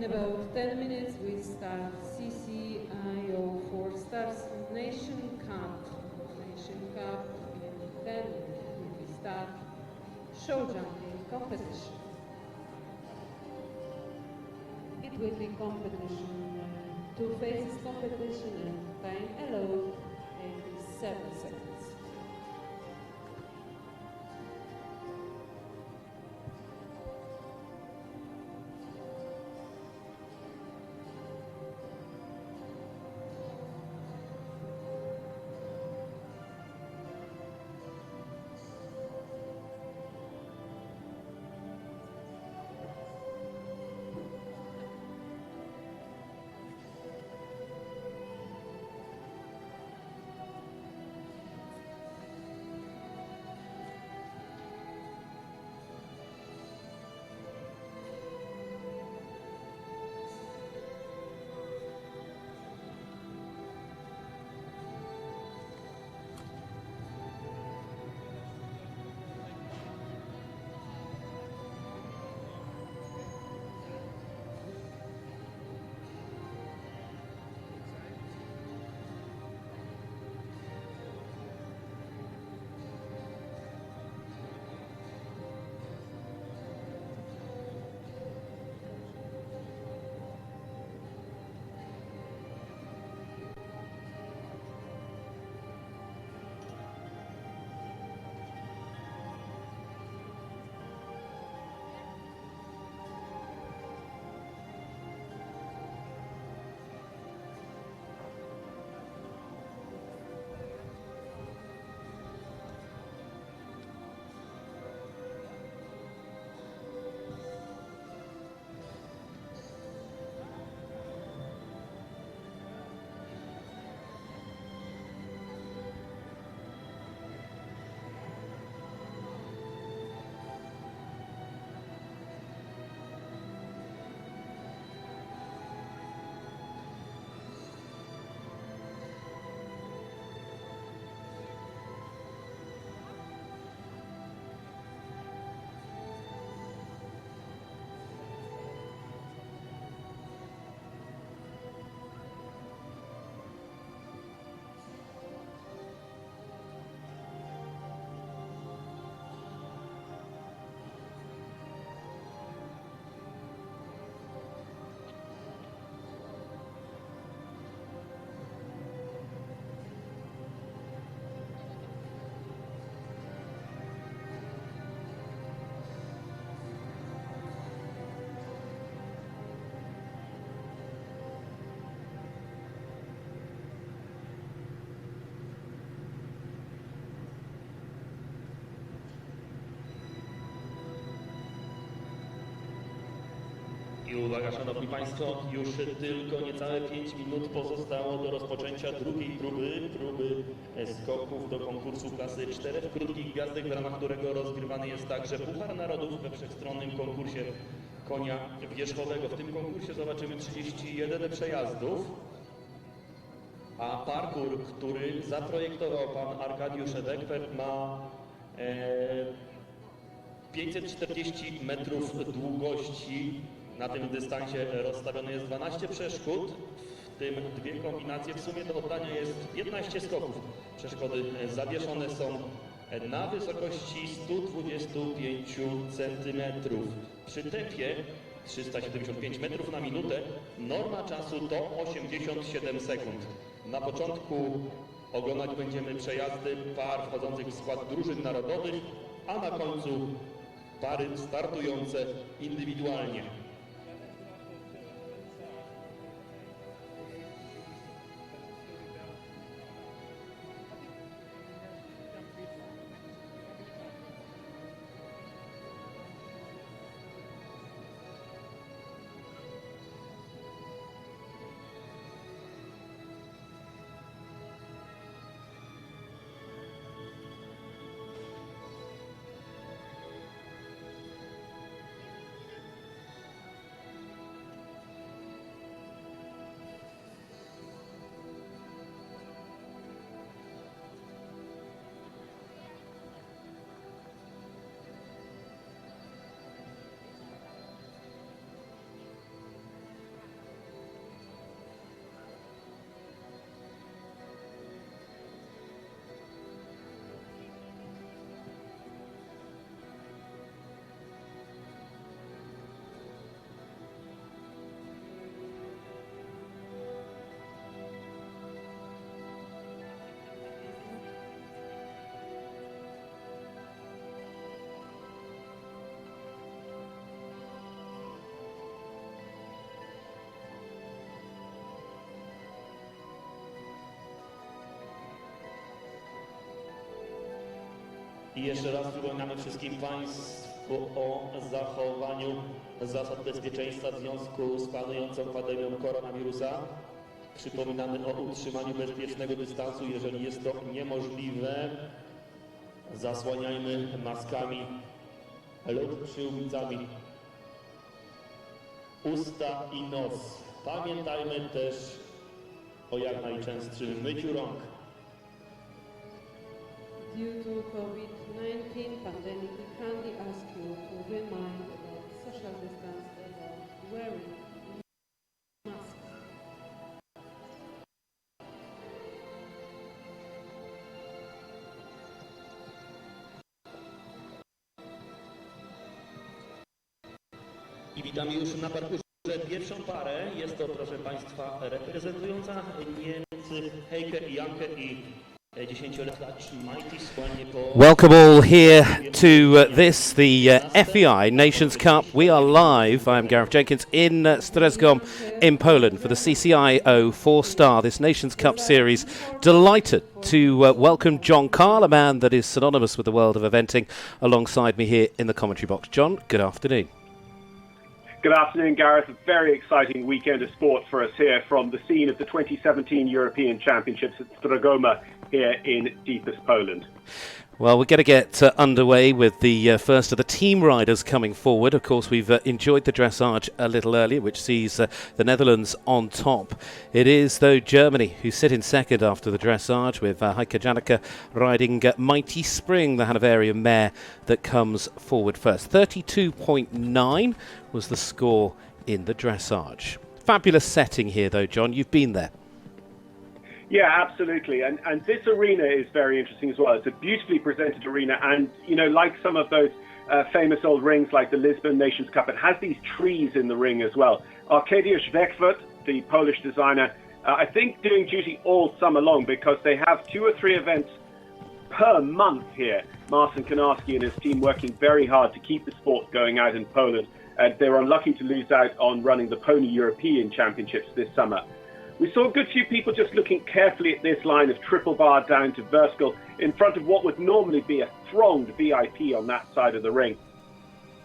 In about 10 minutes we start CCIO 4 Stars Nation Cup. In 10 minutes we start show jumping competition. It will be competition, two phases competition, and time allowed 87 seconds. I uwaga, Szanowni Państwo, już tylko niecałe 5 minut pozostało do rozpoczęcia drugiej próby skoków do konkursu klasy 4 krótkich gwiazdek, w ramach którego rozgrywany jest także Puchar Narodów we wszechstronnym konkursie konia wierzchowego. W tym konkursie zobaczymy 31 przejazdów, a parkour, który zaprojektował pan Arkadiusz Edekwert, ma 540 metrów długości. Na tym dystansie rozstawione jest 12 przeszkód, w tym 2 kombinacje. W sumie do oddania jest 15 skoków. Przeszkody zawieszone są na wysokości 125 cm. Przy tempie 375 metrów na minutę norma czasu to 87 sekund. Na początku oglądać będziemy przejazdy par wchodzących w skład drużyn narodowych, a na końcu pary startujące indywidualnie. I jeszcze raz przypominamy wszystkim Państwu o zachowaniu zasad bezpieczeństwa w związku z panującą pandemią koronawirusa. Przypominamy o utrzymaniu bezpiecznego dystansu. Jeżeli jest to niemożliwe, zasłaniajmy maskami lub przyłbicami usta i nos. Pamiętajmy też o jak najczęstszym myciu rąk. Due to COVID-19 pandemic, we kindly ask you to remind about social distance about wearing masks. I witamy już na parkurze pierwszą parę. Jest to, proszę Państwa, reprezentująca Niemcy Heike i Jankę i 10-letnia Mighty Słanie po... Welcome all here to this, the FEI Nations Cup. We are live. I'm Gareth Jenkins in Strzegom in Poland for the CCIO 4-star, this Nations Cup series. Delighted to welcome John Carl, a man that is synonymous with the world of eventing, alongside me here in the commentary box. John, good afternoon. Good afternoon, Gareth. A very exciting weekend of sport for us here from the scene of the 2017 European Championships at Strzegom here in deepest Poland. Well, we're going to get underway with the first of the team riders coming forward. Of course, we've enjoyed the dressage a little earlier, which sees the Netherlands on top. It is, though, Germany who sit in second after the dressage, with Heike Janeke riding Mighty Spring, the Hanoverian mare that comes forward first. 32.9 was the score in the dressage. Fabulous setting here, though, John. You've been there. Yeah, absolutely. And this arena is very interesting as well. It's a beautifully presented arena. And, you know, like some of those famous old rings like the Lisbon Nations Cup, it has these trees in the ring as well. Arkadiusz Wekwert, the Polish designer, I think doing duty all summer long because they have 2 or 3 events per month here. Marcin Konarski and his team working very hard to keep the sport going out in Poland. They were unlucky to lose out on running the Pony European Championships this summer. We saw a good few people just looking carefully at this line of triple bar down to Vertical in front of what would normally be a thronged VIP on that side of the ring.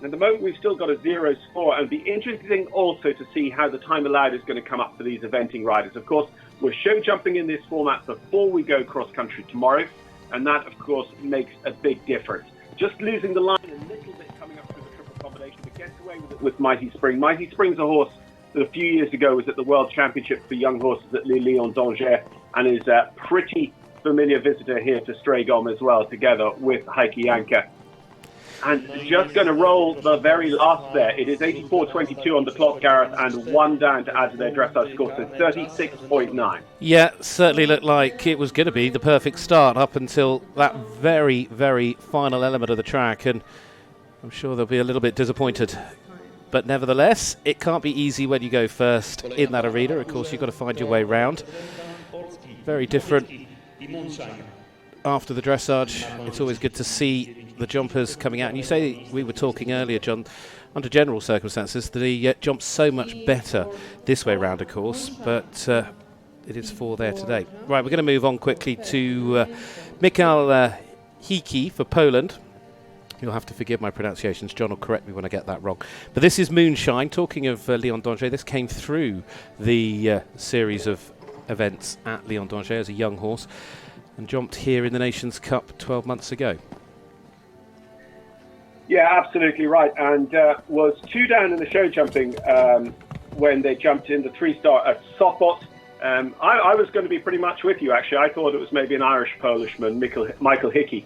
At the moment, we've still got a 0 score, and it'll be interesting also to see how the time allowed is going to come up for these eventing riders. Of course, we're show jumping in this format before we go cross country tomorrow, and that, of course, makes a big difference. Just losing the line a little bit coming up through the triple combination, but gets away with it with Mighty Spring. Mighty Spring's a horse that a few years ago was at the World Championship for young horses at Le Lion d'Angers and is a pretty familiar visitor here to Strzegom as well, together with Heike Janke. And just going to roll the very last there. It is 84.22 on the clock, Gareth, and 1 down to add to their dressage score, so 36.9. Yeah, certainly looked like it was going to be the perfect start up until that very, very final element of the track, and I'm sure they'll be a little bit disappointed. But nevertheless, it can't be easy when you go first in that arena. Of course, you've got to find your way round. Very different after the dressage. It's always good to see the jumpers coming out. And you say, we were talking earlier, John, under general circumstances, that he jumps so much better this way round, of course. But it is 4 there today. Right, we're going to move on quickly to Michał Hiki for Poland. You'll have to forgive my pronunciations. John will correct me when I get that wrong. But this is Moonshine. Talking of Lion d'Angers, this came through the series of events at Lion d'Angers as a young horse and jumped here in the Nations Cup 12 months ago. Yeah, absolutely right. And was 2 down in the show jumping when they jumped in the 3-star at Sopot. I was going to be pretty much with you, actually. I thought it was maybe an Irish-Polishman, Michael Hickey,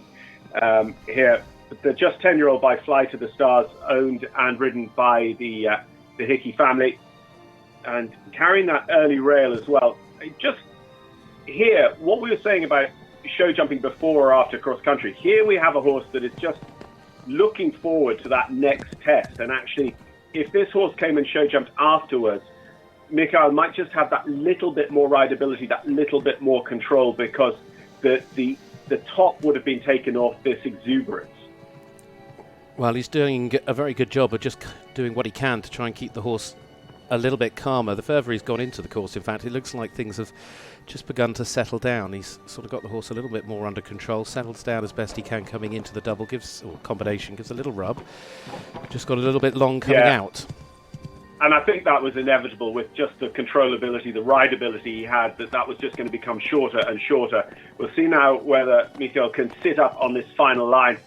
here. The just 10-year-old by Fly to the Stars, owned and ridden by the Hickey family, and carrying that early rail as well. Just here, what we were saying about show jumping before or after cross country, here we have a horse that is just looking forward to that next test. And actually, if this horse came and show jumped afterwards, Michał might just have that little bit more rideability, that little bit more control, because the top would have been taken off this exuberance. Well, he's doing a very good job of just doing what he can to try and keep the horse a little bit calmer. The further he's gone into the course, in fact, it looks like things have just begun to settle down. He's sort of got the horse a little bit more under control, settles down as best he can coming into the double, or combination, gives a little rub. Just got a little bit long coming out. And I think that was inevitable with just the controllability, the rideability he had, that was just going to become shorter and shorter. We'll see now whether Michael can sit up on this final line.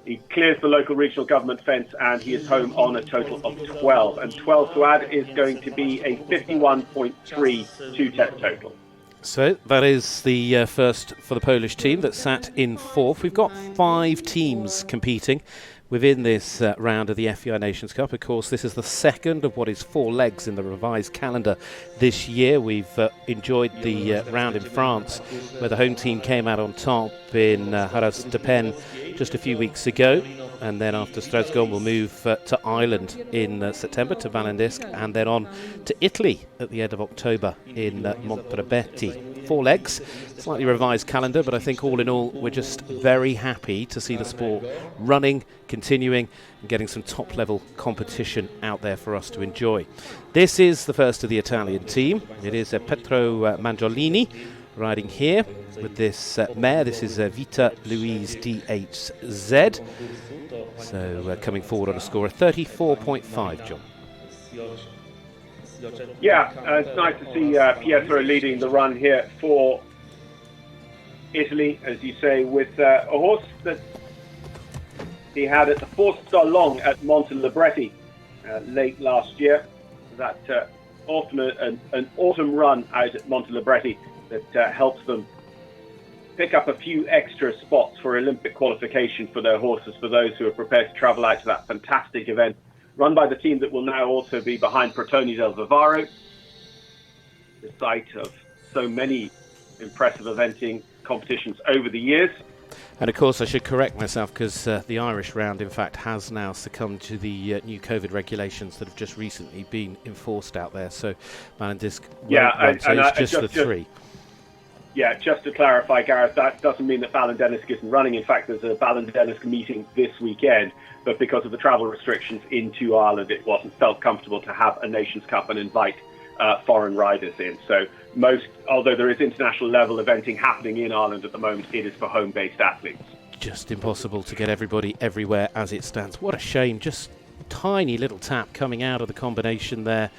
He clears the local regional government fence and he is home on a total of 12. And 12 to add is going to be a 51.3 two-test total. So that is the first for the Polish team that sat in fourth. We've got 5 teams competing within this round of the FEI Nations Cup. Of course, this is the second of what is 4 legs in the revised calendar this year. We've enjoyed the round in France, where the home team came out on top in Haras-de-Pen just a few weeks ago. And then after Strzegom, we'll move to Ireland in September, to Valendisk, and then on to Italy at the end of October in Montrebetti. 4 legs, slightly revised calendar, but I think all in all, we're just very happy to see the sport running, continuing, and getting some top-level competition out there for us to enjoy. This is the first of the Italian team. It is Pietro Mangiolini riding here with this mare. This is Vita Louise DHZ. So coming forward on a score of 34.5, John. Yeah, it's nice to see Pietro leading the run here for Italy, as you say, with a horse that he had at the 4-star long at Montelibretti late last year. That often an autumn run out at Montelibretti that helps them pick up a few extra spots for Olympic qualification for their horses, for those who are prepared to travel out to that fantastic event, run by the team that will now also be behind Protoni del Vivaro, the site of so many impressive eventing competitions over the years. And of course, I should correct myself, because the Irish round, in fact, has now succumbed to the new COVID regulations that have just recently been enforced out there. So Valendisk it's just the 3. Yeah, just to clarify, Gareth, that doesn't mean that Valendisk isn't running. In fact, there's a Valendisk meeting this weekend, but because of the travel restrictions into Ireland, it wasn't felt comfortable to have a Nations Cup and invite foreign riders in. So although there is international level eventing happening in Ireland at the moment, it is for home-based athletes. Just impossible to get everybody everywhere as it stands. What a shame. Just tiny little tap coming out of the combination there.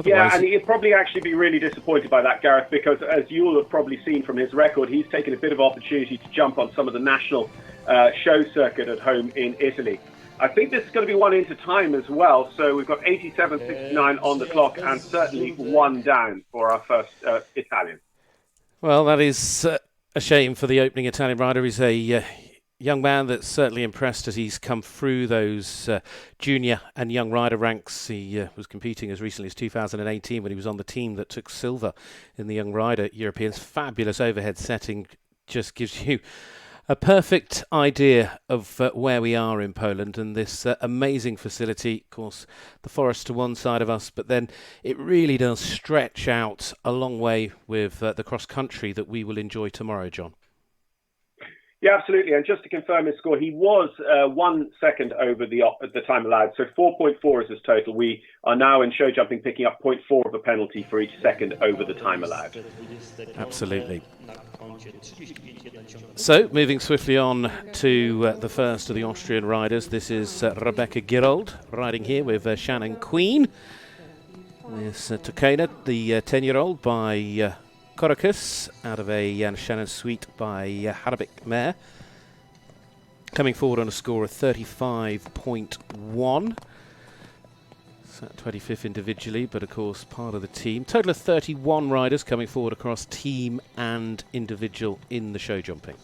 Yeah, and he'd probably actually be really disappointed by that, Gareth, because as you'll have probably seen from his record, he's taken a bit of opportunity to jump on some of the national show circuit at home in Italy. I think this is going to be one into time as well, so we've got 87.69 on the clock and certainly 1 down for our first Italian. Well, that is a shame for the opening Italian rider. He's a young man that's certainly impressed as he's come through those junior and young rider ranks. He was competing as recently as 2018 when he was on the team that took silver in the young rider Europeans. Fabulous overhead setting, just gives you a perfect idea of where we are in Poland, and this amazing facility. Of course, the forest to one side of us, but then it really does stretch out a long way with the cross country that we will enjoy tomorrow, John. Yeah, absolutely. And just to confirm his score, he was 1 second over the time allowed. So 4.4 is his total. We are now in show jumping picking up 0.4 of a penalty for each second over the time allowed. Absolutely. So moving swiftly on to the first of the Austrian riders. This is Rebecca Girold riding here with Shannon Queen. This Tokena, the 10-year-old by Korokis, out of a Jan Shannon suite by Harabik mare. Coming forward on a score of 35.1. So 25th individually, but of course part of the team. Total of 31 riders coming forward across team and individual in the show jumping.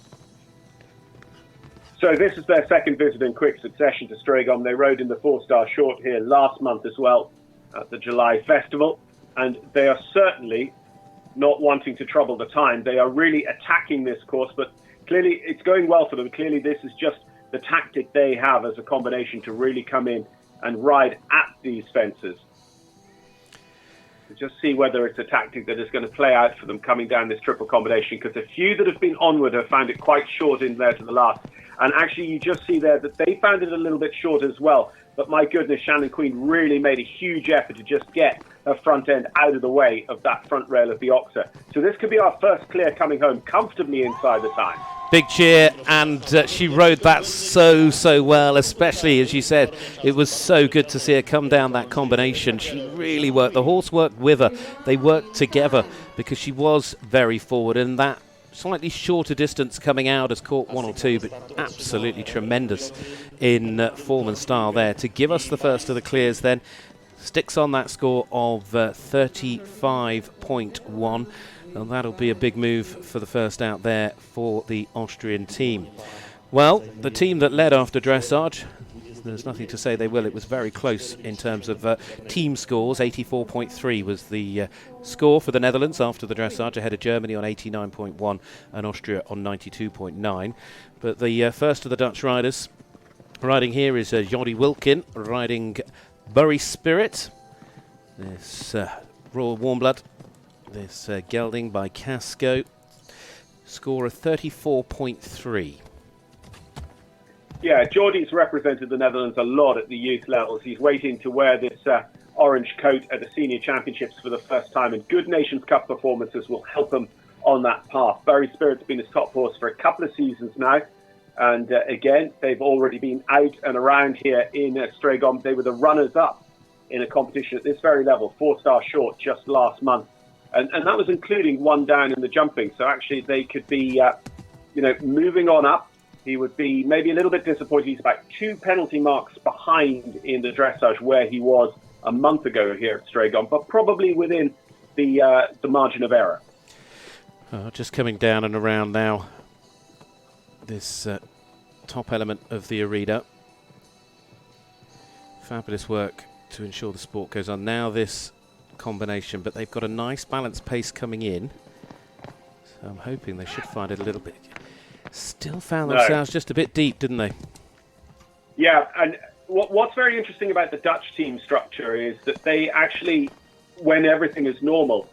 So this is their second visit in quick succession to Strzegom. They rode in the 4-star short here last month as well at the July Festival, and they are certainly not wanting to trouble the time. They are really attacking this course, but clearly it's going well for them. Clearly this is just the tactic they have as a combination to really come in and ride at these fences. To just see whether it's a tactic that is going to play out for them coming down this triple combination, because a few that have been onward have found it quite short in there to the last. And actually you just see there that they found it a little bit short as well. But my goodness, Shannon Queen really made a huge effort to just get her front end out of the way of that front rail of the Oxer. So this could be our first clear coming home comfortably inside the time. Big cheer, and she rode that so well, especially, as you said, it was so good to see her come down that combination. She really worked. The horse worked with her. They worked together because she was very forward, and that slightly shorter distance coming out has caught one or two, but absolutely tremendous in form and style there to give us the first of the clears then. Sticks on that score of 35.1. And that'll be a big move for the first out there for the Austrian team. Well, the team that led after dressage, there's nothing to say they will. It was very close in terms of team scores. 84.3 was the score for the Netherlands after the dressage, ahead of Germany on 89.1 and Austria on 92.9. But the first of the Dutch riders riding here is Jody Wilkin riding Bury Spirit. This Royal Warmblood. This gelding by Casco. Score of 34.3. Yeah, Geordie's represented the Netherlands a lot at the youth levels. He's waiting to wear this orange coat at the senior championships for the first time, and good Nations Cup performances will help him on that path. Bury Spirit's been his top horse for a couple of seasons now, and again, they've already been out and around here in Strzegom. They were the runners-up in a competition at this very level, 4-star short, just last month. And that was including one down in the jumping. So actually they could be, moving on up. He would be maybe a little bit disappointed. He's about 2 penalty marks behind in the dressage where he was a month ago here at Strzegom, but probably within the margin of error. Just coming down and around now, this top element of the arena. Fabulous work to ensure the sport goes on. Now this combination, but they've got a nice balanced pace coming in, so I'm hoping they should find it a little bit. Still found themselves just a bit deep, didn't they? Yeah, and what's very interesting about the Dutch team structure is that they actually, when everything is normal,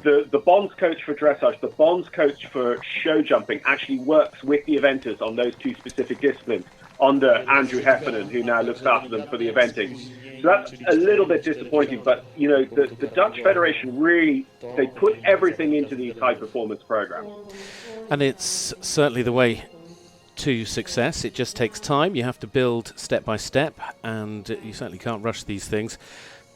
the bonds coach for dressage, the bonds coach for show jumping actually works with the eventers on those 2 specific disciplines under Andrew Heffernan, who now looks after them for the eventing. So that's a little bit disappointing, but the Dutch Federation really, they put everything into these high performance programs. And it's certainly the way to success. It just takes time. You have to build step by step, and you certainly can't rush these things.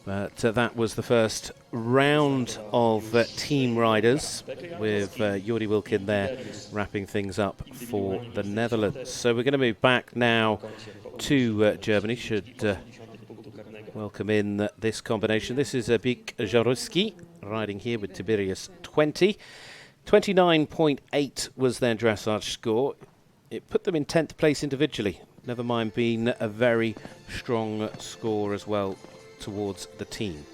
But that was the first round of team riders, with Jordi Wilkin there wrapping things up for the Netherlands. So we're going to move back now to Germany. Should welcome in this combination. This is Bik Jaruski riding here with Tiberius 20. 29.8 was their dressage score. It put them in 10th place individually, never mind being a very strong score as well towards the team.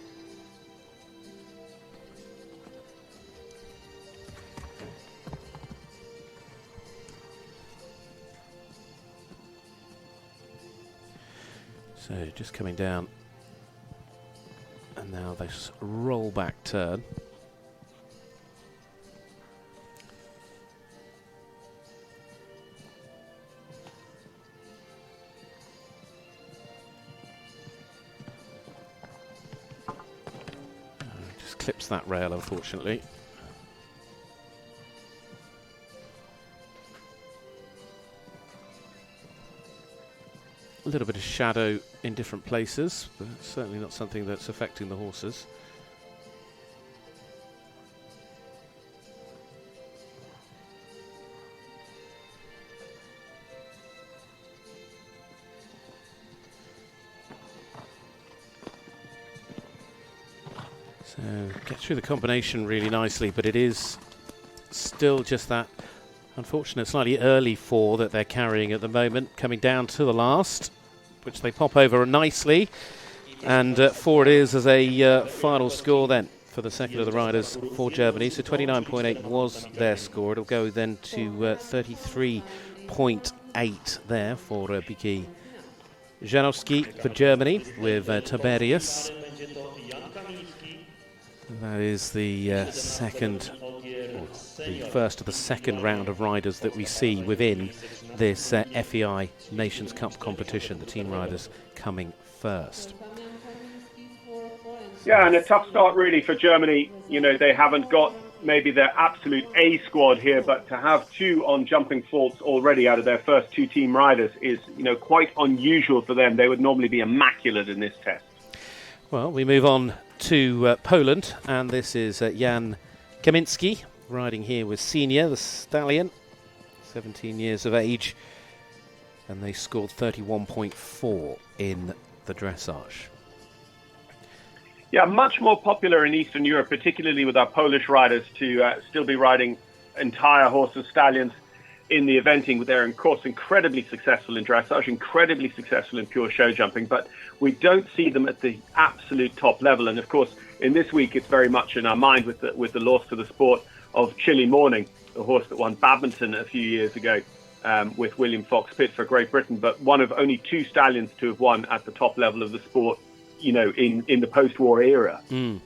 So just coming down, and now this roll back turn. Just clips that rail, unfortunately. A little bit of shadow in different places, but it's certainly not something that's affecting the horses. So get through the combination really nicely, but it is still just that unfortunate, slightly early 4 that they're carrying at the moment, coming down to the last, which they pop over nicely. And 4 it is as a final score then for the second of the riders for Germany. So 29.8 was their score. It'll go then to 33.8 there for Biki Janowski for Germany with Tiberius. That is the second, or the first of the second round of riders that we see within this FEI Nations Cup competition, the team riders coming first. Yeah, and a tough start really for Germany. You know, they haven't got maybe their absolute A squad here, but to have 2 on jumping faults already out of their first 2 team riders is, you know, quite unusual for them. They would normally be immaculate in this test. Well, we move on to Poland, and this is Jan Kaminski riding here with Senior, the stallion, 17 years of age, and they scored 31.4 in the dressage. Yeah, much more popular in Eastern Europe, particularly with our Polish riders, to still be riding entire horses, stallions in the eventing. They're, of course, incredibly successful in dressage, incredibly successful in pure show jumping, but we don't see them at the absolute top level. And, of course, in this week, it's very much in our mind with the loss to the sport of Chile Morning, the horse that won badminton a few years ago with William Fox Pitt for Great Britain, but one of only 2 stallions to have won at the top level of the sport, you know, in the post-war era. Mm.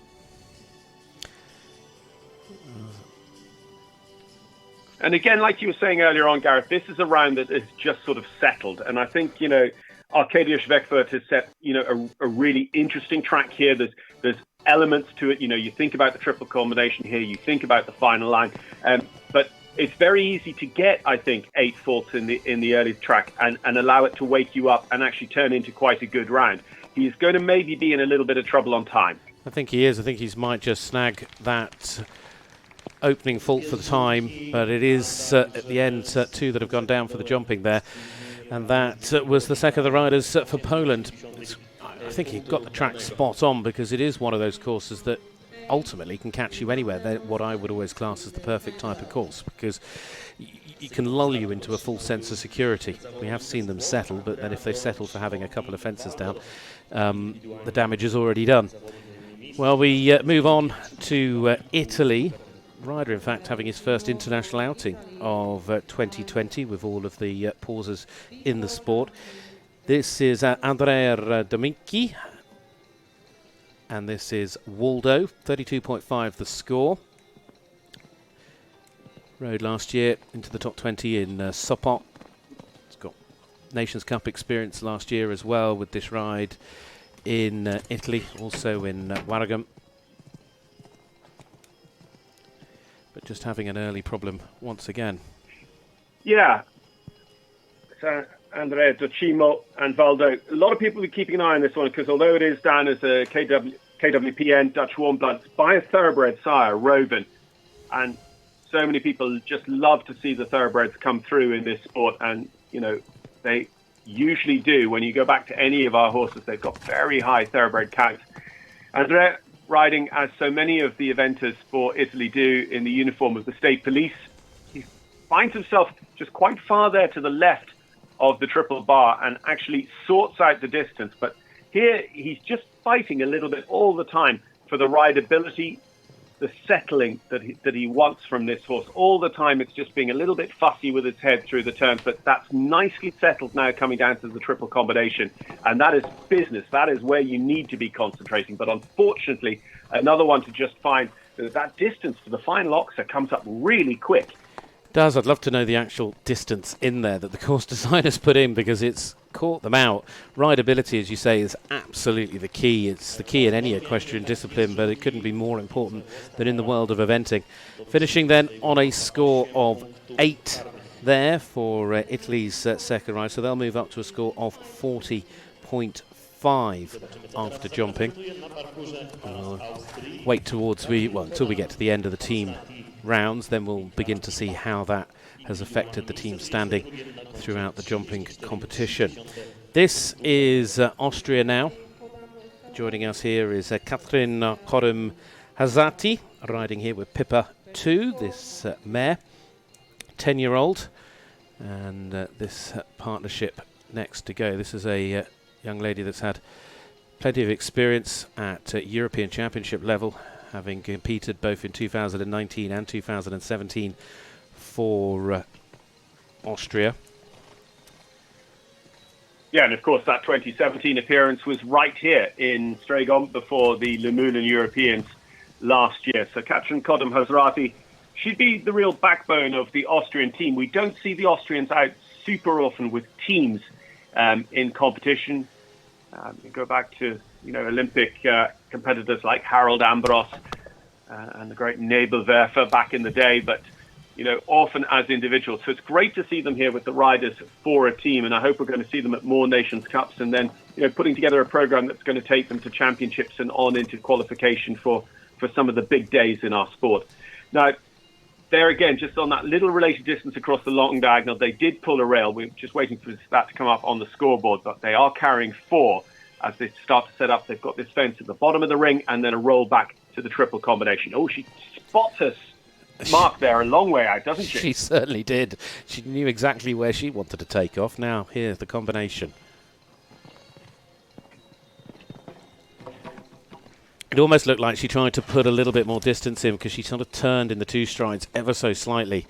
And again, like you were saying earlier on, Gareth, this is a round that is just sort of settled. And I think, you know, Arcadia Schweckfurt has set, you know, a really interesting track here. There's elements to it. You know, you think about the triple combination here, you think about the final line, but it's very easy to get, I think, 8 faults in the early track and allow it to wake you up and actually turn into quite a good round. He's going to maybe be in a little bit of trouble on time. I think he is. I think he might just snag that opening fault for the time, but it is at the end 2 that have gone down for the jumping there, and that was the second of the riders for Poland. I think he got the track spot on, because it is one of those courses that ultimately can catch you anywhere. They're what I would always class as the perfect type of course, because it can lull you into a full sense of security. We have seen them settle, but then if they settle for having a couple of fences down, the damage is already done. Well, we move on to Italy. Rider, in fact, having his first international outing of 2020 with all of the pauses in the sport. This is Andrea Dominci, and this is Waldo, 32.5 the score. Rode last year into the top 20 in Sopot. It's got Nations Cup experience last year as well with this ride in Italy, also in Waregem. But just having an early problem once again. Yeah. So Andrea Docimo and Valdo. A lot of people are keeping an eye on this one, because although it is down as a KWPN Dutch warm blood by a thoroughbred sire, Roven, and so many people just love to see the thoroughbreds come through in this sport, and you know they usually do. When you go back to any of our horses, they've got very high thoroughbred counts. Andrea riding, as so many of the eventers for Italy do, in the uniform of the state police. He finds himself just quite far there to the left of the triple bar and actually sorts out the distance. But here he's just fighting a little bit all the time for the rideability, the settling that he wants from this horse. All the time it's just being a little bit fussy with its head through the turns, but that's nicely settled now coming down to the triple combination. And that is business. That is where you need to be concentrating. But unfortunately, another one to just find that distance to the final oxer comes up really quick. Does. I'd love to know the actual distance in there that the course designers put in, because it's caught them out. Rideability, as you say, is absolutely the key. It's the key in any equestrian discipline, but it couldn't be more important than in the world of eventing. Finishing then on a score of 8 there for Italy's second ride, so they'll move up to a score of 40.5 after jumping. Wait towards until we get to the end of the team rounds, then we'll begin to see how that has affected the team standing throughout the jumping competition. This is Austria now. Joining us here is Katrin Korum Hazati, riding here with Pippa 2, this mare, 10-year-old, and this partnership next to go. This is a young lady that's had plenty of experience at European Championship level, having competed both in 2019 and 2017 for Austria. Yeah, and of course that 2017 appearance was right here in Strzegom before the Le Moulin Europeans last year. So Katrin Kodem Hazrati, she'd be the real backbone of the Austrian team. We don't see the Austrians out super often with teams in competition. You go back to Olympic competitors like Harold Ambros and the great Nebelwerfer back in the day, but often as individuals. So it's great to see them here with the riders for a team, and I hope we're going to see them at more Nations Cups, and then putting together a program that's going to take them to championships and on into qualification for some of the big days in our sport. Now, there again, just on that little related distance across the long diagonal, they did pull a rail. We're just waiting for that to come up on the scoreboard, but they are carrying 4 as they start to set up. They've got this fence at the bottom of the ring and then a roll back to the triple combination. Oh, she spots us mark there a long way out, doesn't she? She certainly did. She knew exactly where she wanted to take off. Now, here's the combination. It almost looked like she tried to put a little bit more distance in because she sort of turned in the 2 strides ever so slightly.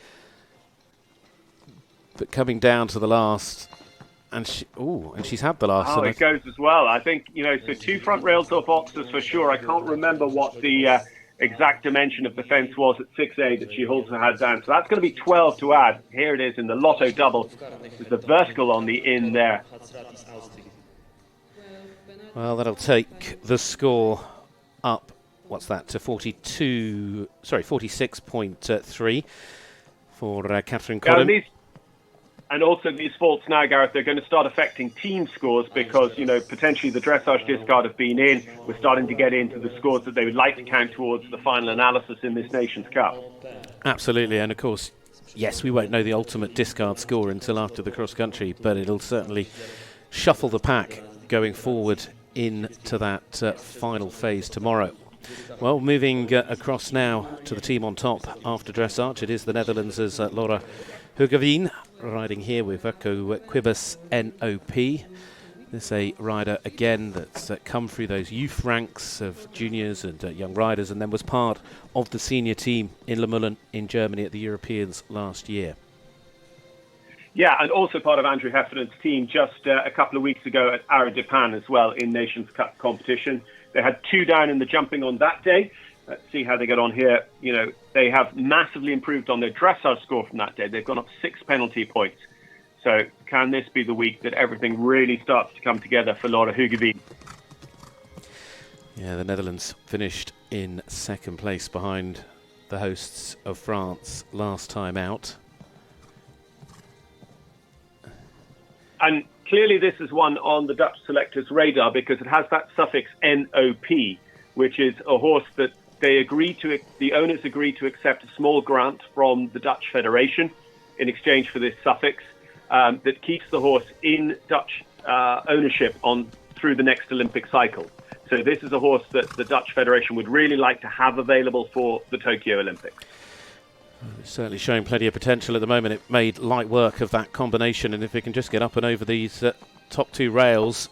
But coming down to the last, and she's had the last. Oh, it goes as well. I think, so 2 front rails off Oxus for sure. I can't remember what the exact dimension of the fence was at 6A that she also had down. So that's going to be 12 to add. Here it is in the Lotto double with the vertical on the in there. Well, that'll take the score up, what's that, to 46.3 for Catherine Codden. And also these faults now, Gareth, they're going to start affecting team scores because, potentially the dressage discard have been in. We're starting to get into the scores that they would like to count towards the final analysis in this Nations Cup. Absolutely, and of course, yes, we won't know the ultimate discard score until after the cross-country, but it'll certainly shuffle the pack going forward into that final phase tomorrow. Well, moving across now to the team on top after dressage, it is the Netherlands as Laura Hugeveen riding here with Verco Quibus NOP. This a rider again that's come through those youth ranks of juniors and young riders, and then was part of the senior team in Le Moulin in Germany at the Europeans last year. Yeah, and also part of Andrew Heffernan's team just a couple of weeks ago at Arras de Pan as well in Nations Cup competition. They had 2 down in the jumping on that day. Let's see how they get on here. They have massively improved on their dressage score from that day. They've gone up 6 penalty points. So can this be the week that everything really starts to come together for Laura Hugeveen? Yeah, the Netherlands finished in 2nd place behind the hosts of France last time out. And clearly this is one on the Dutch selectors' radar because it has that suffix NOP, which is a horse that the owners agreed to accept a small grant from the Dutch Federation in exchange for this suffix that keeps the horse in Dutch ownership through the next Olympic cycle. So this is a horse that the Dutch Federation would really like to have available for the Tokyo Olympics. It's certainly showing plenty of potential at the moment. It made light work of that combination, and if it can just get up and over these top 2 rails,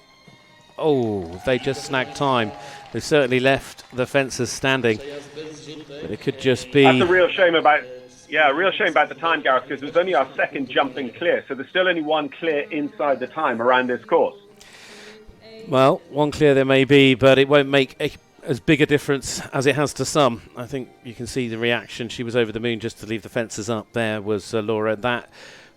they just snagged time. They certainly left the fences standing, but it could just be... That's a real shame about the time, Gareth, because it was only our 2nd jumping clear, so there's still only 1 clear inside the time around this course. Well, 1 clear there may be, but it won't make as big a difference as it has to some. I think you can see the reaction. She was over the moon just to leave the fences up. There was Laura. That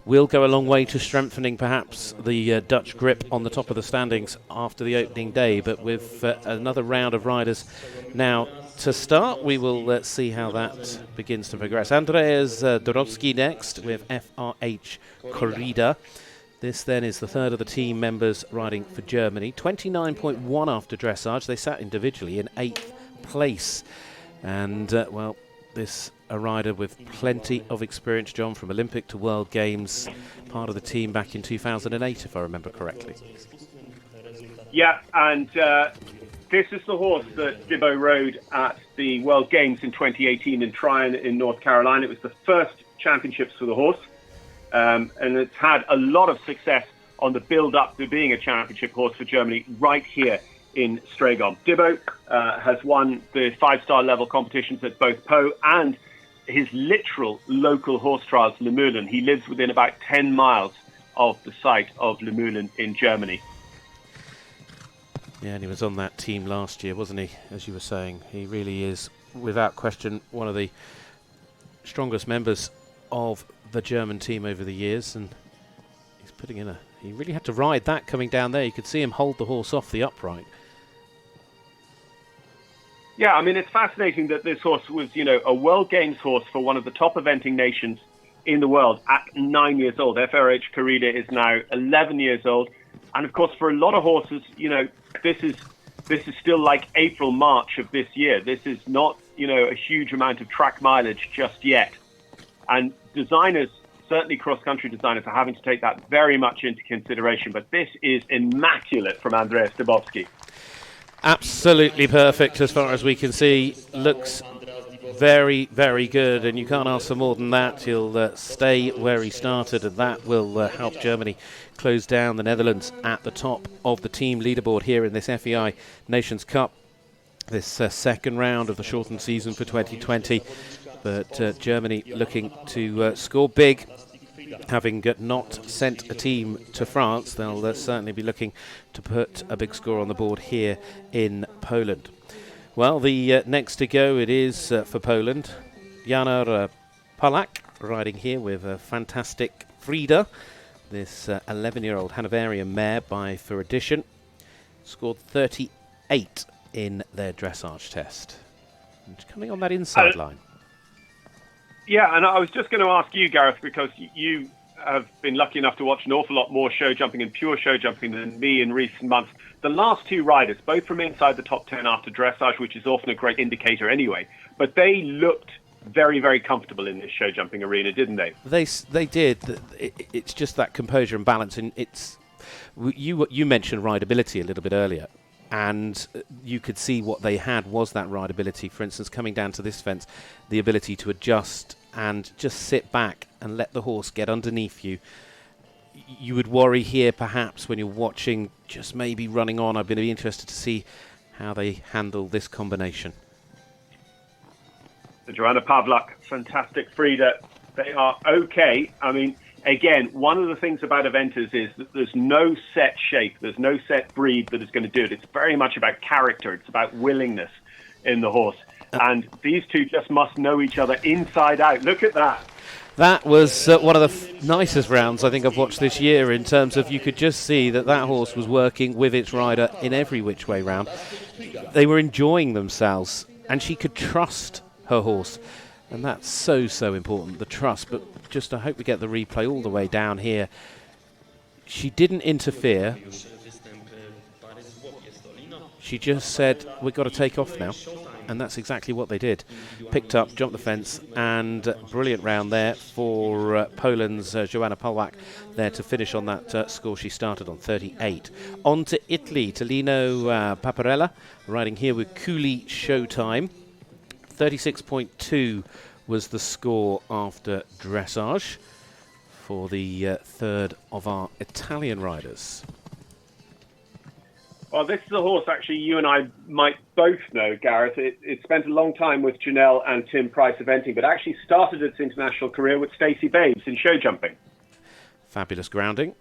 will go a long way to strengthening perhaps the Dutch grip on the top of the standings after the opening day. But with another round of riders now to start, we will see how that begins to progress. Andreas Dorowski next with FRH Corrida. This then is the 3rd of the team members riding for Germany. 29.1 after dressage. They sat individually in 8th place. And, this a rider with plenty of experience, John, from Olympic to World Games. Part of the team back in 2008, if I remember correctly. Yeah, and this is the horse that Dibbo rode at the World Games in 2018 in Tryon in North Carolina. It was the first championships for the horse. And it's had a lot of success on the build-up to being a championship horse for Germany right here in Strzegom. Dibbo has won the 5-star level competitions at both Po and his literal local horse trials, Le Moulin. He lives within about 10 miles of the site of Le Moulin in Germany. Yeah, and he was on that team last year, wasn't he? As you were saying, he really is, without question, one of the strongest members of the German team over the years, and he He's putting in he really had to ride that coming down there. You could see him hold the horse off the upright. Yeah, I mean, it's fascinating that this horse was, a World Games horse for one of the top eventing nations in the world at 9 years old. FRH Corrida is now 11 years old. And of course, for a lot of horses, this is still like April, March of this year. This is not, a huge amount of track mileage just yet. And designers, certainly cross-country designers, are having to take that very much into consideration. But this is immaculate from Andreas Dubowski. Absolutely perfect as far as we can see. Looks very, very good, and you can't ask for more than that. He'll stay where he started, and that will help Germany close down the Netherlands at the top of the team leaderboard here in this FEI Nations Cup, this second round of the shortened season for 2020. But Germany looking to score big. Having not sent a team to France, they'll certainly be looking to put a big score on the board here in Poland. Well, the next to go it is for Poland. Jana Palak riding here with a fantastic Frida, this 11-year-old Hanoverian mare by For Edition. Scored 38 in their dressage test. And coming on that inside line. Yeah, and I was just going to ask you, Gareth, because you have been lucky enough to watch an awful lot more show jumping and pure show jumping than me in recent months. The last two riders, both from inside the top 10 after dressage, which is often a great indicator anyway, but they looked very, very comfortable in this show jumping arena, didn't they? They did. It's just that composure and balance. And you mentioned rideability a little bit earlier, and you could see what they had was that rideability. For instance, coming down to this fence, the ability to adjust and just sit back and let the horse get underneath you. You would worry here perhaps when you're watching, just maybe running on. I'd be interested to see how they handle this combination. The Joanna Pawlak, fantastic Frida. They are okay. I mean, again, one of the things about eventers is that there's no set shape, there's no set breed that is going to do it. It's very much about character. It's about willingness in the horse. And these two just must know each other inside out. Look at that. That was one of the nicest rounds I think I've watched this year, in terms of you could just see that horse was working with its rider in every which way round. They were enjoying themselves, and she could trust her horse. And that's so, so important, the trust. But just I hope we get the replay all the way down here. She didn't interfere. She just said, we've got to take off now. And that's exactly what they did. Picked up, jumped the fence, and brilliant round there for Poland's Joanna Pawlak there to finish on that score she started on, 38. On to Italy, Tolino Paparella, riding here with Cooley Showtime. 36.2 was the score after dressage for the third of our Italian riders. Well, this is a horse actually you and I might both know, Gareth. It spent a long time with Janelle and Tim Price eventing, but actually started its international career with Stacey Babes in show jumping. Fabulous grounding.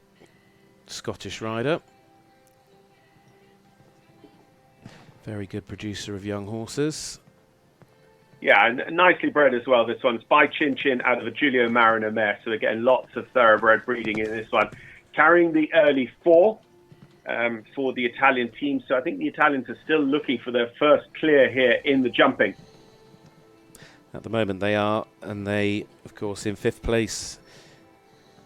Scottish rider. Very good producer of young horses. Yeah, and nicely bred as well, this one. It's by Chin Chin out of a Giulio Marino mare, so again, lots of thoroughbred breeding in this one. Carrying the early 4. For the Italian team. So I think the Italians are still looking for their first clear here in the jumping. At the moment they are, and they, of course, in 5th place.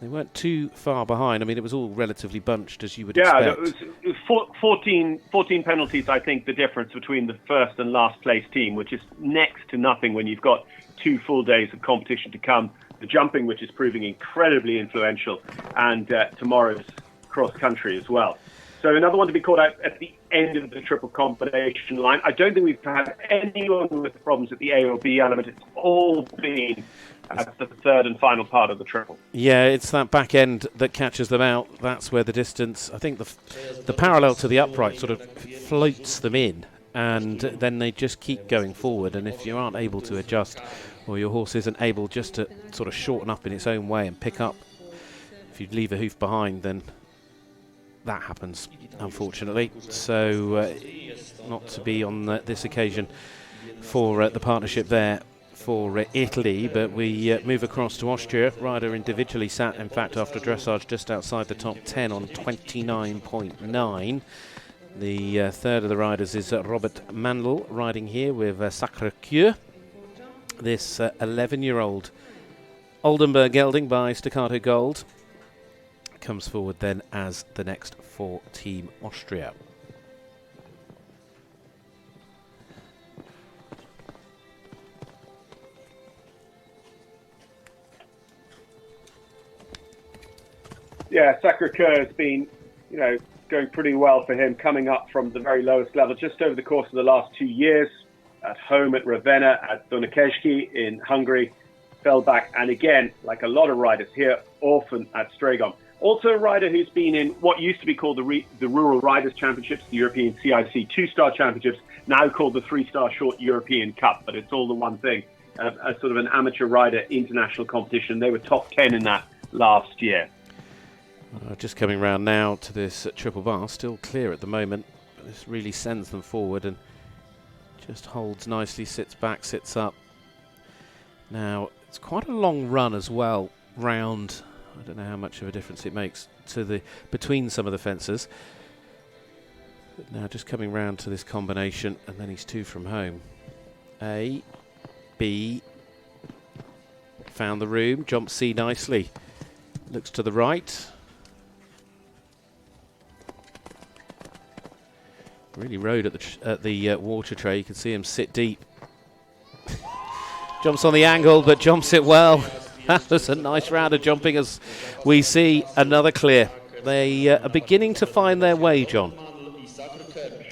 They weren't too far behind. I mean, it was all relatively bunched, as you would expect. Yeah, it was 14 penalties, I think, the difference between the first and last place team, which is next to nothing when you've got 2 full days of competition to come. The jumping, which is proving incredibly influential, and tomorrow's cross-country as well. So another one to be called out at the end of the triple combination line. I don't think we've had anyone with problems at the A or B element. It's all been at the third and final part of the triple. Yeah, it's that back end that catches them out. That's where the distance, I think the parallel to the upright sort of floats them in, and then they just keep going forward. And if you aren't able to adjust, or your horse isn't able just to sort of shorten up in its own way and pick up, if you leave a hoof behind, then that happens, unfortunately. So not to be on this occasion for the partnership there for Italy, but we move across to Austria. Rider individually sat, in fact, after dressage just outside the top 10 on 29.9. The third of the riders is Robert Mandl, riding here with Sacré-Cœur. This 11-year-old Oldenburg gelding by Staccato Gold comes forward then as the next for Team Austria. Yeah, Sacré-Cœur has been, going pretty well for him, coming up from the very lowest level just over the course of the last 2 years. At home at Ravenna, at Dunakeszki in Hungary, fell back, and again, like a lot of riders here, orphan at Strzegom. Also a rider who's been in what used to be called the Rural Riders Championships, the European CIC 2-star Championships, now called the 3-star Short European Cup, but it's all the one thing, a sort of an amateur rider international competition. They were top 10 in that last year. Just coming round now to this triple bar, still clear at the moment, but this really sends them forward and just holds nicely, sits back, sits up. Now, it's quite a long run as well, round, I don't know how much of a difference it makes to the between some of the fences. But now just coming round to this combination, and then he's 2 from home. A, B, found the room, jump C nicely, looks to the right. Really rode at the water tray. You can see him sit deep. Jumps on the angle, but jumps it well. That was a nice round of jumping as we see another clear. They are beginning to find their way, John.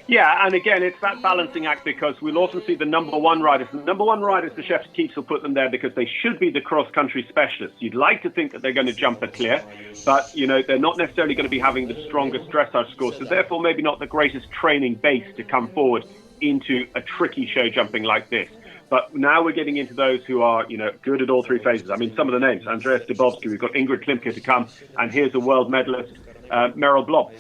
Yeah, and again, it's that balancing act, because we'll often see the number one riders. The number one riders, the chef's keeps will put them there because they should be the cross-country specialists. You'd like to think that they're going to jump a clear, but, they're not necessarily going to be having the strongest dressage scores, so therefore maybe not the greatest training base to come forward into a tricky show jumping like this. But now we're getting into those who are, good at all 3 phases. I mean, some of the names, Andreas Dubovsky, we've got Ingrid Klimke to come, and here's a world medalist, Meryl Blom.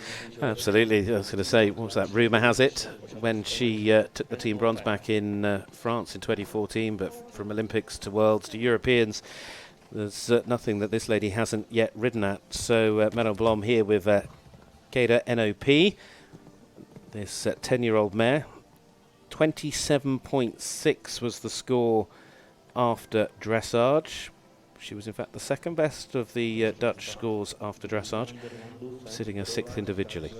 Absolutely. I was going to say, what was that? Rumour has it, when she took the team bronze back in France in 2014, but from Olympics to Worlds to Europeans, there's nothing that this lady hasn't yet ridden at. So Meryl Blom here with Geda NOP, this 10-year-old mare. 27.6 was the score after dressage. She was in fact the second best of the Dutch scores after dressage, sitting a 6th individually.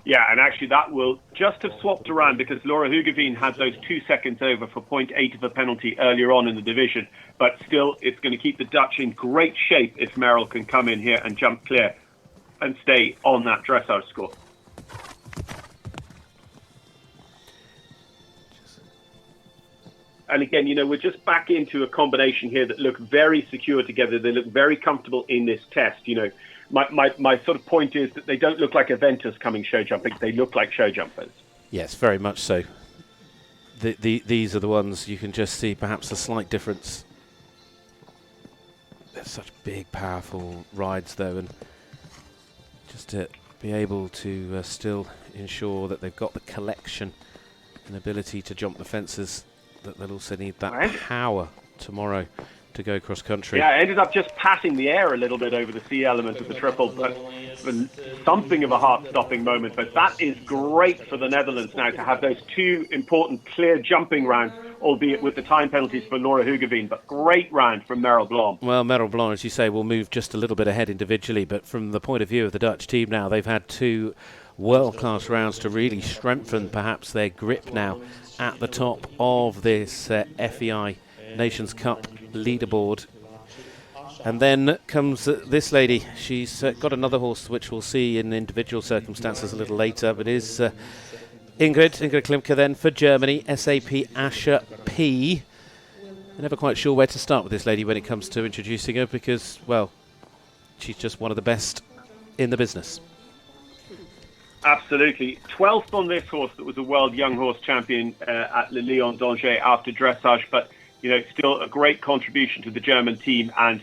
Yeah, and actually that will just have swapped around because Laura Hugeveen had those 2 seconds over for 0.8 of a penalty earlier on in the division. But still, it's going to keep the Dutch in great shape if Meryl can come in here and jump clear and stay on that dressage score. And again, we're just back into a combination here that look very secure together. They look very comfortable in this test. My sort of point is that they don't look like eventers coming show jumping. They look like show jumpers. Yes, very much so. These are the ones you can just see perhaps a slight difference. They're such big, powerful rides, though, and just to be able to still ensure that they've got the collection and ability to jump the fences, that they'll also need that power tomorrow to go cross country. Yeah, I ended up just passing the air a little bit over the C element of the triple, but something of a heart-stopping moment. But that is great for the Netherlands now to have those 2 important clear jumping rounds, albeit with the time penalties for Laura Hugeveen, but great round from Meryl Blom. Well, Meryl Blom, as you say, will move just a little bit ahead individually, but from the point of view of the Dutch team now, they've had 2 world-class rounds to really strengthen perhaps their grip now at the top of this FEI Nations Cup leaderboard. And then comes this lady. She's got another horse which we'll see in individual circumstances a little later, but is Ingrid Klimke then for Germany, SAP Asher P. I'm never quite sure where to start with this lady when it comes to introducing her because, well, she's just one of the best in the business. Absolutely. 12th on this horse that was a world young horse champion at Le Lion d'Angers after dressage, but, still a great contribution to the German team. And,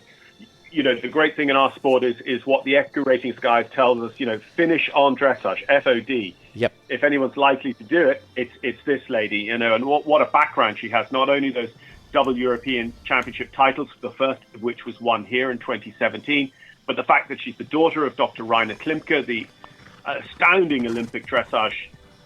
the great thing in our sport is what the FQ ratings guys tells us, finish on dressage, FOD. Yep. If anyone's likely to do it, it's this lady, and what a background she has. Not only those double European Championship titles, the first of which was won here in 2017. But the fact that she's the daughter of Dr. Rainer Klimke, the astounding Olympic dressage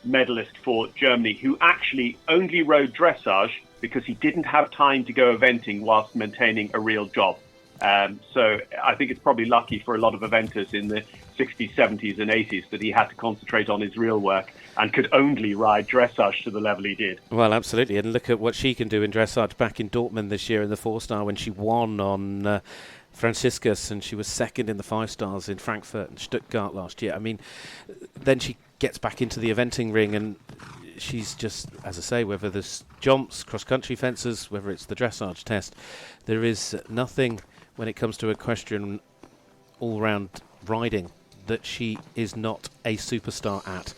medalist for Germany, who actually only rode dressage because he didn't have time to go eventing whilst maintaining a real job. So I think it's probably lucky for a lot of eventers in the 60s, 70s and 80s that he had to concentrate on his real work and could only ride dressage to the level he did. Well, absolutely. And look at what she can do in dressage back in Dortmund this year in the 4-star when she won on Franziskus, and she was second in the 5-stars in Frankfurt and Stuttgart last year. I mean, then she gets back into the eventing ring, and she's just, as I say, whether there's jumps, cross-country fences, whether it's the dressage test, there is nothing when it comes to equestrian all-round riding that she is not a superstar at.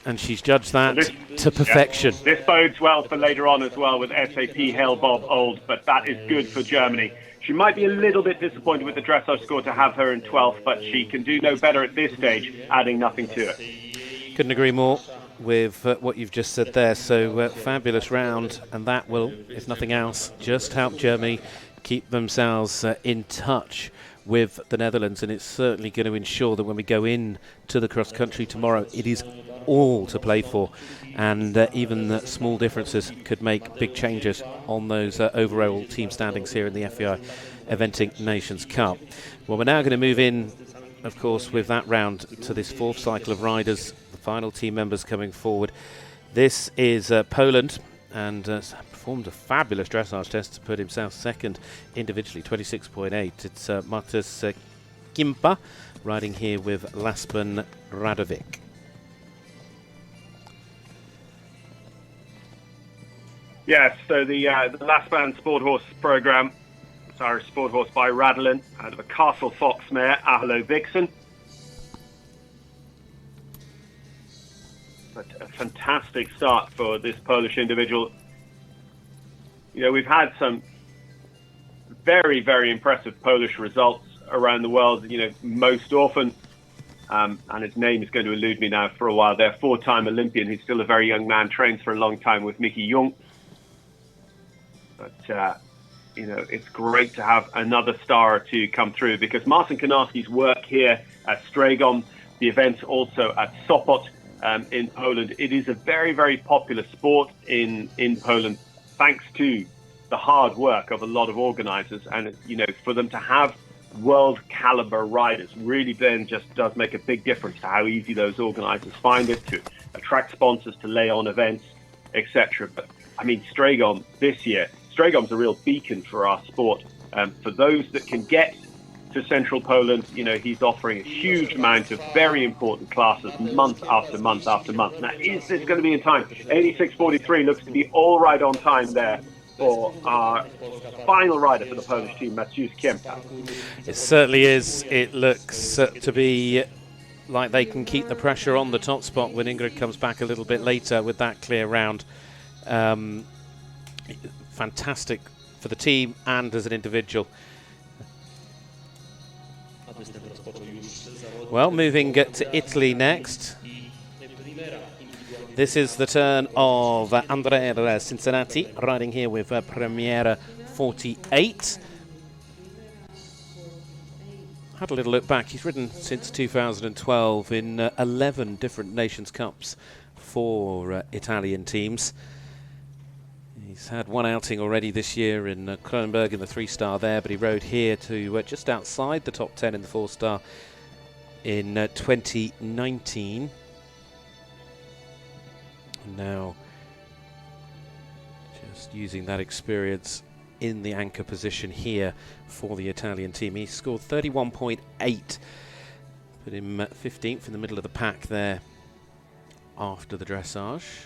And she's judged that to perfection. Yeah. This bodes well for later on as well with SAP Hellbob Old, but that is good for Germany. She might be a little bit disappointed with the dressage score to have her in 12th, but she can do no better at this stage, adding nothing to it. Couldn't agree more with what you've just said there. So fabulous round, and that will, if nothing else, just help Germany keep themselves in touch with the Netherlands, and it's certainly going to ensure that when we go in to the cross country tomorrow, it is all to play for, and even small differences could make big changes on those overall team standings here in the FEI Eventing Nations Cup. Well, we're now going to move in, of course, with that round to this 4th cycle of riders, the final team members coming forward. This is Poland, and performed a fabulous dressage test to put himself second individually, 26.8. It's Martus Kimpa riding here with Laspen Radovic. Yes, so the Laspan Sport Horse program, it's Irish Sport Horse by Radlin, out of a Castle Fox mare, Ahlo Vixen. But a fantastic start for this Polish individual. You know, we've had some very, very impressive Polish results around the world, you know, most often, and his name is going to elude me now for a while. They're 4-time Olympian. He's still a very young man, trains for a long time with Mickey Jung. But, you know, it's great to have another star or two come through, because Marcin Konarski's work here at Strzegom, the events also at Sopot in Poland, it is a very, very popular sport in Poland, thanks to the hard work of a lot of organisers. And, you know, for them to have world caliber riders really then just does make a big difference to how easy those organisers find it to attract sponsors, to lay on events, etc. But, I mean, Strzegom this year, Strzegom's a real beacon for our sport. For those that can get to central Poland, you know, he's offering a huge amount of very important classes month after month after month. Now, is this going to be in time? 86.43 looks to be all right on time there for our final rider for the Polish team, Mateusz Kempa. It certainly is. It looks to be like they can keep the pressure on the top spot when Ingrid comes back a little bit later with that clear round. Fantastic for the team and as an individual. Well, moving to Italy next. This is the turn of Andrea Cincinnati, riding here with Premiere 48. Had a little look back. He's ridden since 2012 in 11 different Nations Cups for Italian teams. He's had one outing already this year in Kronenberg in the 3-star there, but he rode here to just outside the top 10 in the 4-star in 2019. Now, just using that experience in the anchor position here for the Italian team. He scored 31.8, put him 15th in the middle of the pack there after the dressage.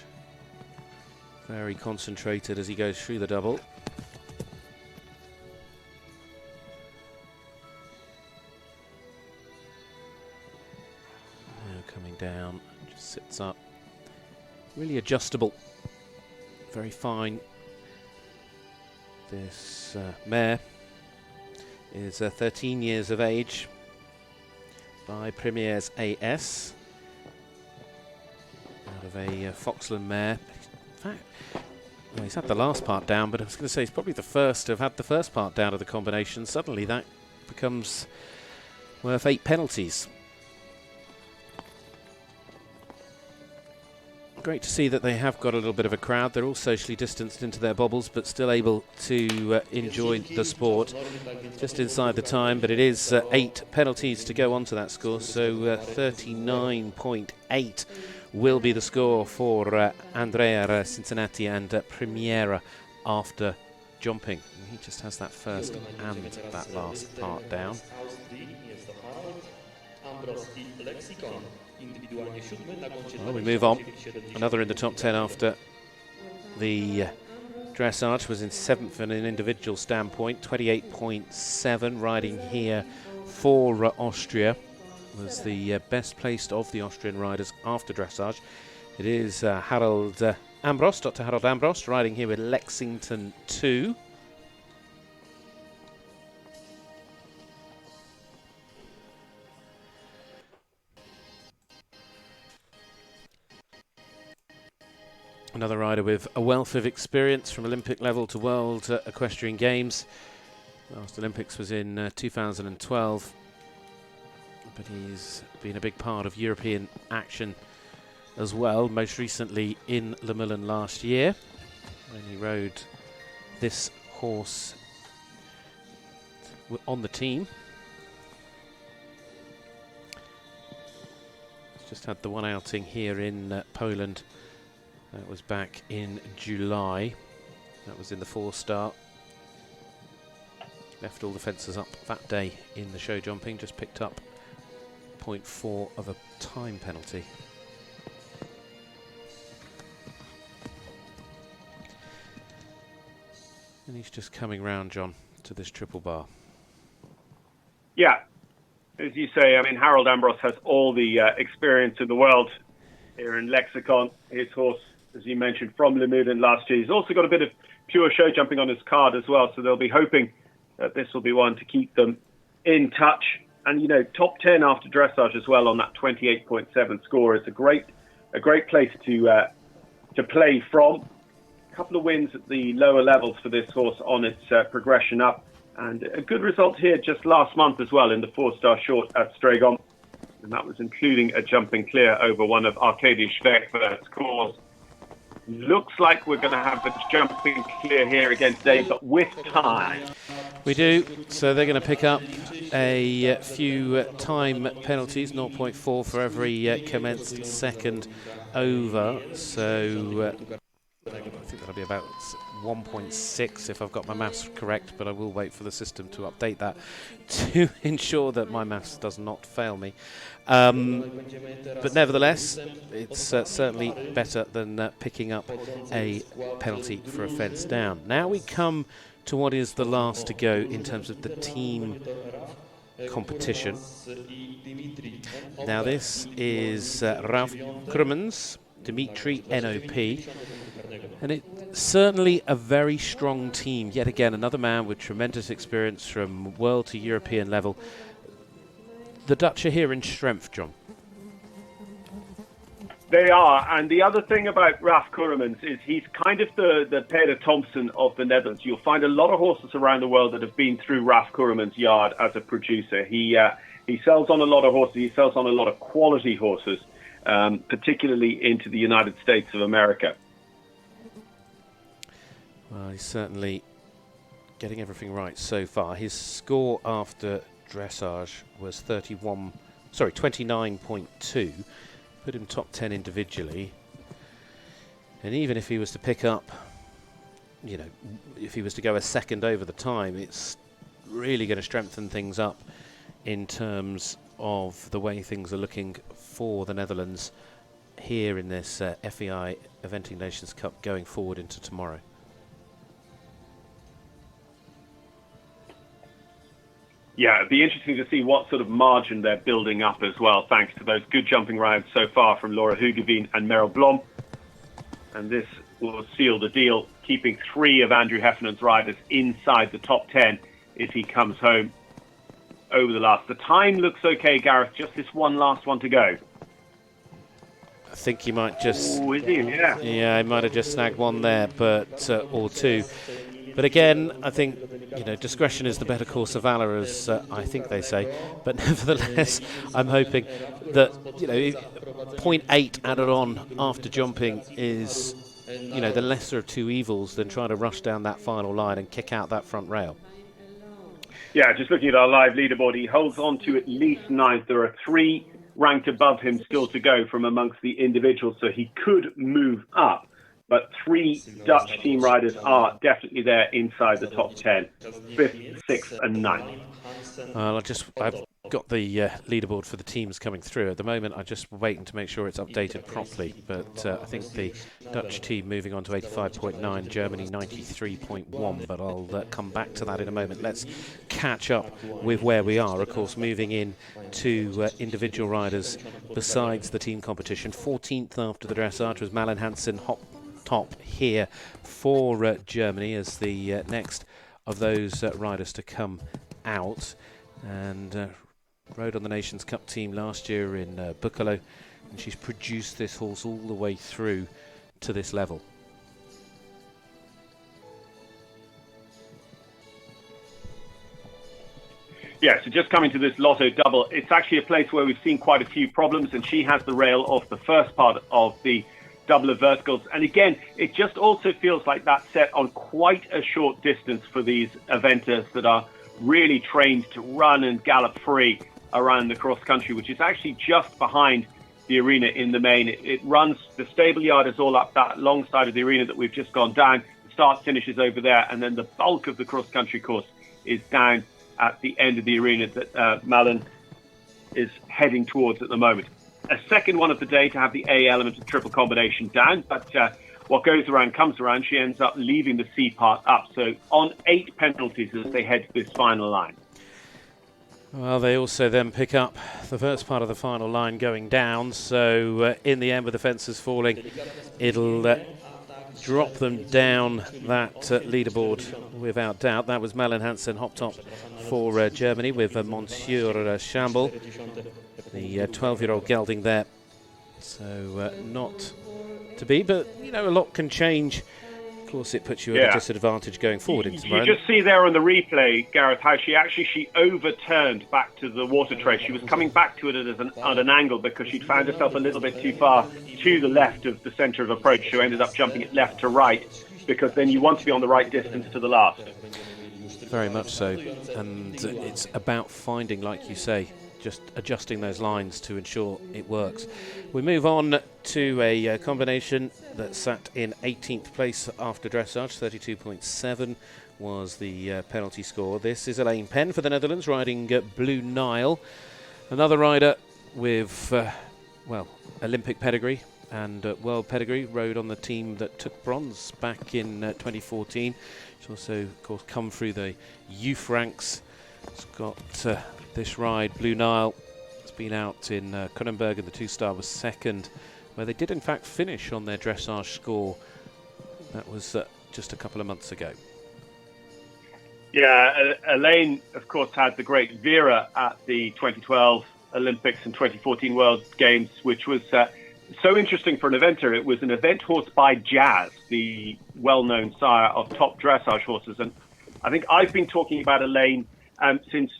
Very concentrated as he goes through the double. Now coming down, just sits up. Really adjustable. Very fine. This mare is 13 years of age by Premiers AS. Out of a Foxland mare. In fact, Well, he's had the last part down, but I was going to say he's probably the first to have had the first part down of the combination. Suddenly that becomes worth 8 penalties. Great to see that they have got a little bit of a crowd. They're all socially distanced into their bubbles, but still able to enjoy the sport. Just inside the time, but it is 8 penalties to go on to that score, so 39.8 will be the score for Andrea Cincinnati and Primiera after jumping. And he just has that first and that last part down. Well, we move on. Another in the top 10 after the dressage was in 7th in an individual standpoint, 28.7, riding here for Austria. Was the best placed of the Austrian riders after dressage. It is Harold Ambrost, Dr. Harold Ambrost, riding here with Lexington 2. Another rider with a wealth of experience from Olympic level to World Equestrian Games. Last Olympics was in 2012. But he's been a big part of European action as well, most recently in Le Moulin last year, when he rode this horse on the team. He's just had the one outing here in Poland. That was back in July. That was in the 4-star. Left all the fences up that day in the show jumping, just picked up 0.4 of a time penalty. And he's just coming round, John, to this triple bar. Yeah, as you say, I mean, Harold Ambrost has all the experience in the world here in Lexicon. His horse, as you mentioned, from Le Moulin last year. He's also got a bit of pure show jumping on his card as well, so they'll be hoping that this will be one to keep them in touch. And, you know, top 10 after dressage as well on that 28.7 score is a great place to play from. A couple of wins at the lower levels for this horse on its progression up. And a good result here just last month as well in the 4-star short at Strzegom. And that was including a jumping clear over one of Arkady Schweckberg's scores. Looks like we're going to have a jumping clear here again today, but with time. We do, so they're going to pick up a few time penalties, 0.4 for every commenced second over. So I think that'll be about 1.6 if I've got my maths correct, but I will wait for the system to update that to ensure that my maths does not fail me. But nevertheless, it's certainly better than picking up a penalty for a fence down. Now we come to what is the last to go in terms of the team competition. Now this is Ralph Krumens, Dimitri NOP, and it's certainly a very strong team. Yet again, another man with tremendous experience from world to European level. The Dutch are here in strength, John. They are, and the other thing about Ralph Kuremans is he's kind of the Peter Thompson of the Netherlands. You'll find a lot of horses around the world that have been through Ralph Kuremans' yard as a producer. He sells on a lot of horses. He sells on a lot of quality horses, particularly into the United States of America. Well, he's certainly getting everything right so far. His score after dressage was 29.2. Put him top 10 individually. And even if he was to pick up, you know, if he was to go a second over the time, it's really going to strengthen things up in terms of the way things are looking for the Netherlands here in this FEI Eventing Nations Cup going forward into tomorrow. Yeah, it'd be interesting to see what sort of margin they're building up as well, thanks to those good jumping rides so far from Laura Hugeveen and Merrill Blom. And this will seal the deal, keeping 3 of Andrew Heffernan's riders inside the top 10 if he comes home over the last. The time looks okay, Gareth, just this one last one to go. I think he might just... Oh, is he? Yeah. Yeah, he might have just snagged one there, but or two. But again, I think, discretion is the better course of valour, as I think they say. But nevertheless, I'm hoping that, 0.8 added on after jumping is, the lesser of two evils than trying to rush down that final line and kick out that front rail. Yeah, just looking at our live leaderboard, he holds on to at least ninth. There are 3 ranked above him still to go from amongst the individuals, so he could move up. But 3 Dutch team riders are definitely there inside the top 10, 5th, 6th and 9th. I've got the leaderboard for the teams coming through. At the moment, I'm just waiting to make sure it's updated properly. But I think the Dutch team moving on to 85.9, Germany 93.1. But I'll come back to that in a moment. Let's catch up with where we are. Of course, moving in to individual riders besides the team competition. 14th after the dressage was Malin Hansen, top here for Germany as the next of those riders to come out, and rode on the Nations Cup team last year in Buccolo, and she's produced this horse all the way through to this level. Yeah, so just coming to this Lotto double, it's actually a place where we've seen quite a few problems, and she has the rail off the first part of the double of verticals. And again, it just also feels like that's set on quite a short distance for these eventers that are really trained to run and gallop free around the cross country, which is actually just behind the arena in the main. It runs, the stable yard is all up that long side of the arena that we've just gone down. The start finishes over there, and then the bulk of the cross country course is down at the end of the arena that Malin is heading towards at the moment. A second one of the day to have the A element of triple combination down, but what goes around comes around. She ends up leaving the C part up. So on 8 penalties as they head to this final line. Well, they also then pick up the first part of the final line going down. So in the end, with the fences falling, it'll drop them down that leaderboard without doubt. That was Malin Hansen, hop top for Germany with Monsieur Chamble. The 12-year-old gelding there, so not to be, but a lot can change. Of course, it puts you at a disadvantage going forward into You just see there on the replay, Gareth, how she overturned back to the water tray. She was coming back to it at an angle because she'd found herself a little bit too far to the left of the centre of approach. So ended up jumping it left to right, because then you want to be on the right distance to the last. Very much so, and it's about finding, like you say, just adjusting those lines to ensure it works. We move on to a combination that sat in 18th place after dressage. 32.7 was the penalty score. This is Elaine Penn for the Netherlands, riding Blue Nile. Another rider with, Olympic pedigree and world pedigree, rode on the team that took bronze back in 2014. She's also, of course, come through the youth ranks. It's got this ride, Blue Nile. It's been out in Kronenberg, and the 2-star was second, where they did in fact finish on their dressage score. That was just a couple of months ago. Yeah, Elaine, of course, had the great Vera at the 2012 Olympics and 2014 World Games, which was so interesting for an eventer. It was an event horse by Jazz, the well-known sire of top dressage horses. And I think I've been talking about Elaine since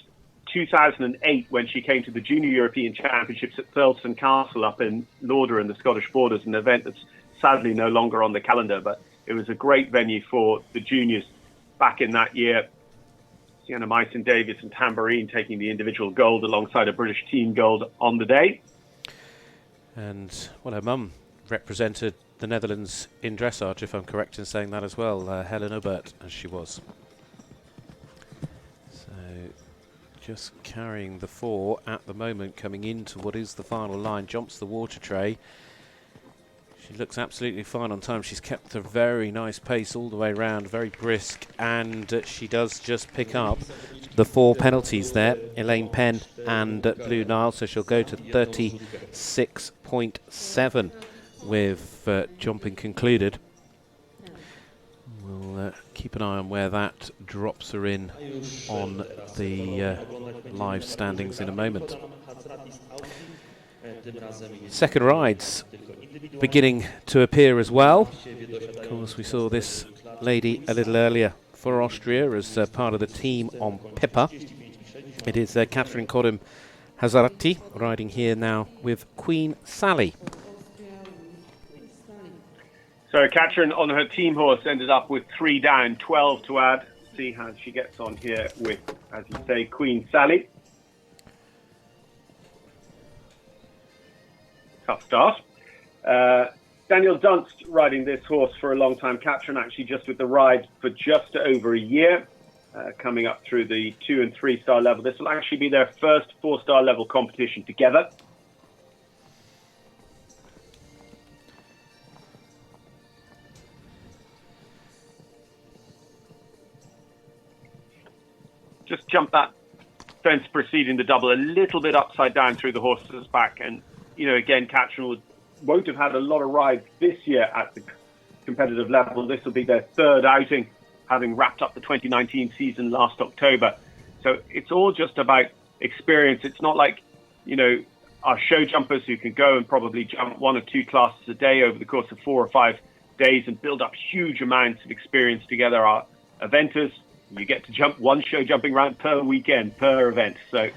2008, when she came to the Junior European Championships at Thurleston Castle up in Lauder in the Scottish Borders, an event that's sadly no longer on the calendar, but it was a great venue for the juniors back in that year. Sienna Myson Davis and Tambourine taking the individual gold alongside a British team gold on the day. And, her mum represented the Netherlands in dressage, if I'm correct in saying that as well, Helen Obert, as she was. Just carrying the 4 at the moment, coming into what is the final line, jumps the water tray. She looks absolutely fine on time. She's kept a very nice pace all the way around, very brisk, and she does just pick up the 4 penalties there, Elaine Penn and Blue Nile, so she'll go to 36.7 with jumping concluded. We'll keep an eye on where that drops her in on the live standings in a moment. Second rides beginning to appear as well. Of course, we saw this lady a little earlier for Austria as part of the team on Pippa. It is Catherine Kodum Hazarati riding here now with Queen Sally. So Catherine on her team horse ended up with 3 down, 12 to add. See how she gets on here with, as you say, Queen Sally. Tough start. Daniel Dunst riding this horse for a long time. Catherine actually just with the ride for just over a year, coming up through the 2 and 3 star level. This will actually be their first 4-star level competition together. Just jump that fence preceding the double a little bit upside down through the horse's back. And, you know, again, Catherine won't have had a lot of rides this year at the competitive level. This will be their 3rd outing, having wrapped up the 2019 season last October. So it's all just about experience. It's not like, you know, our show jumpers who can go and probably jump 1 or 2 classes a day over the course of 4 or 5 days and build up huge amounts of experience together. Our eventers, you get to jump 1 show jumping round per weekend, per event. So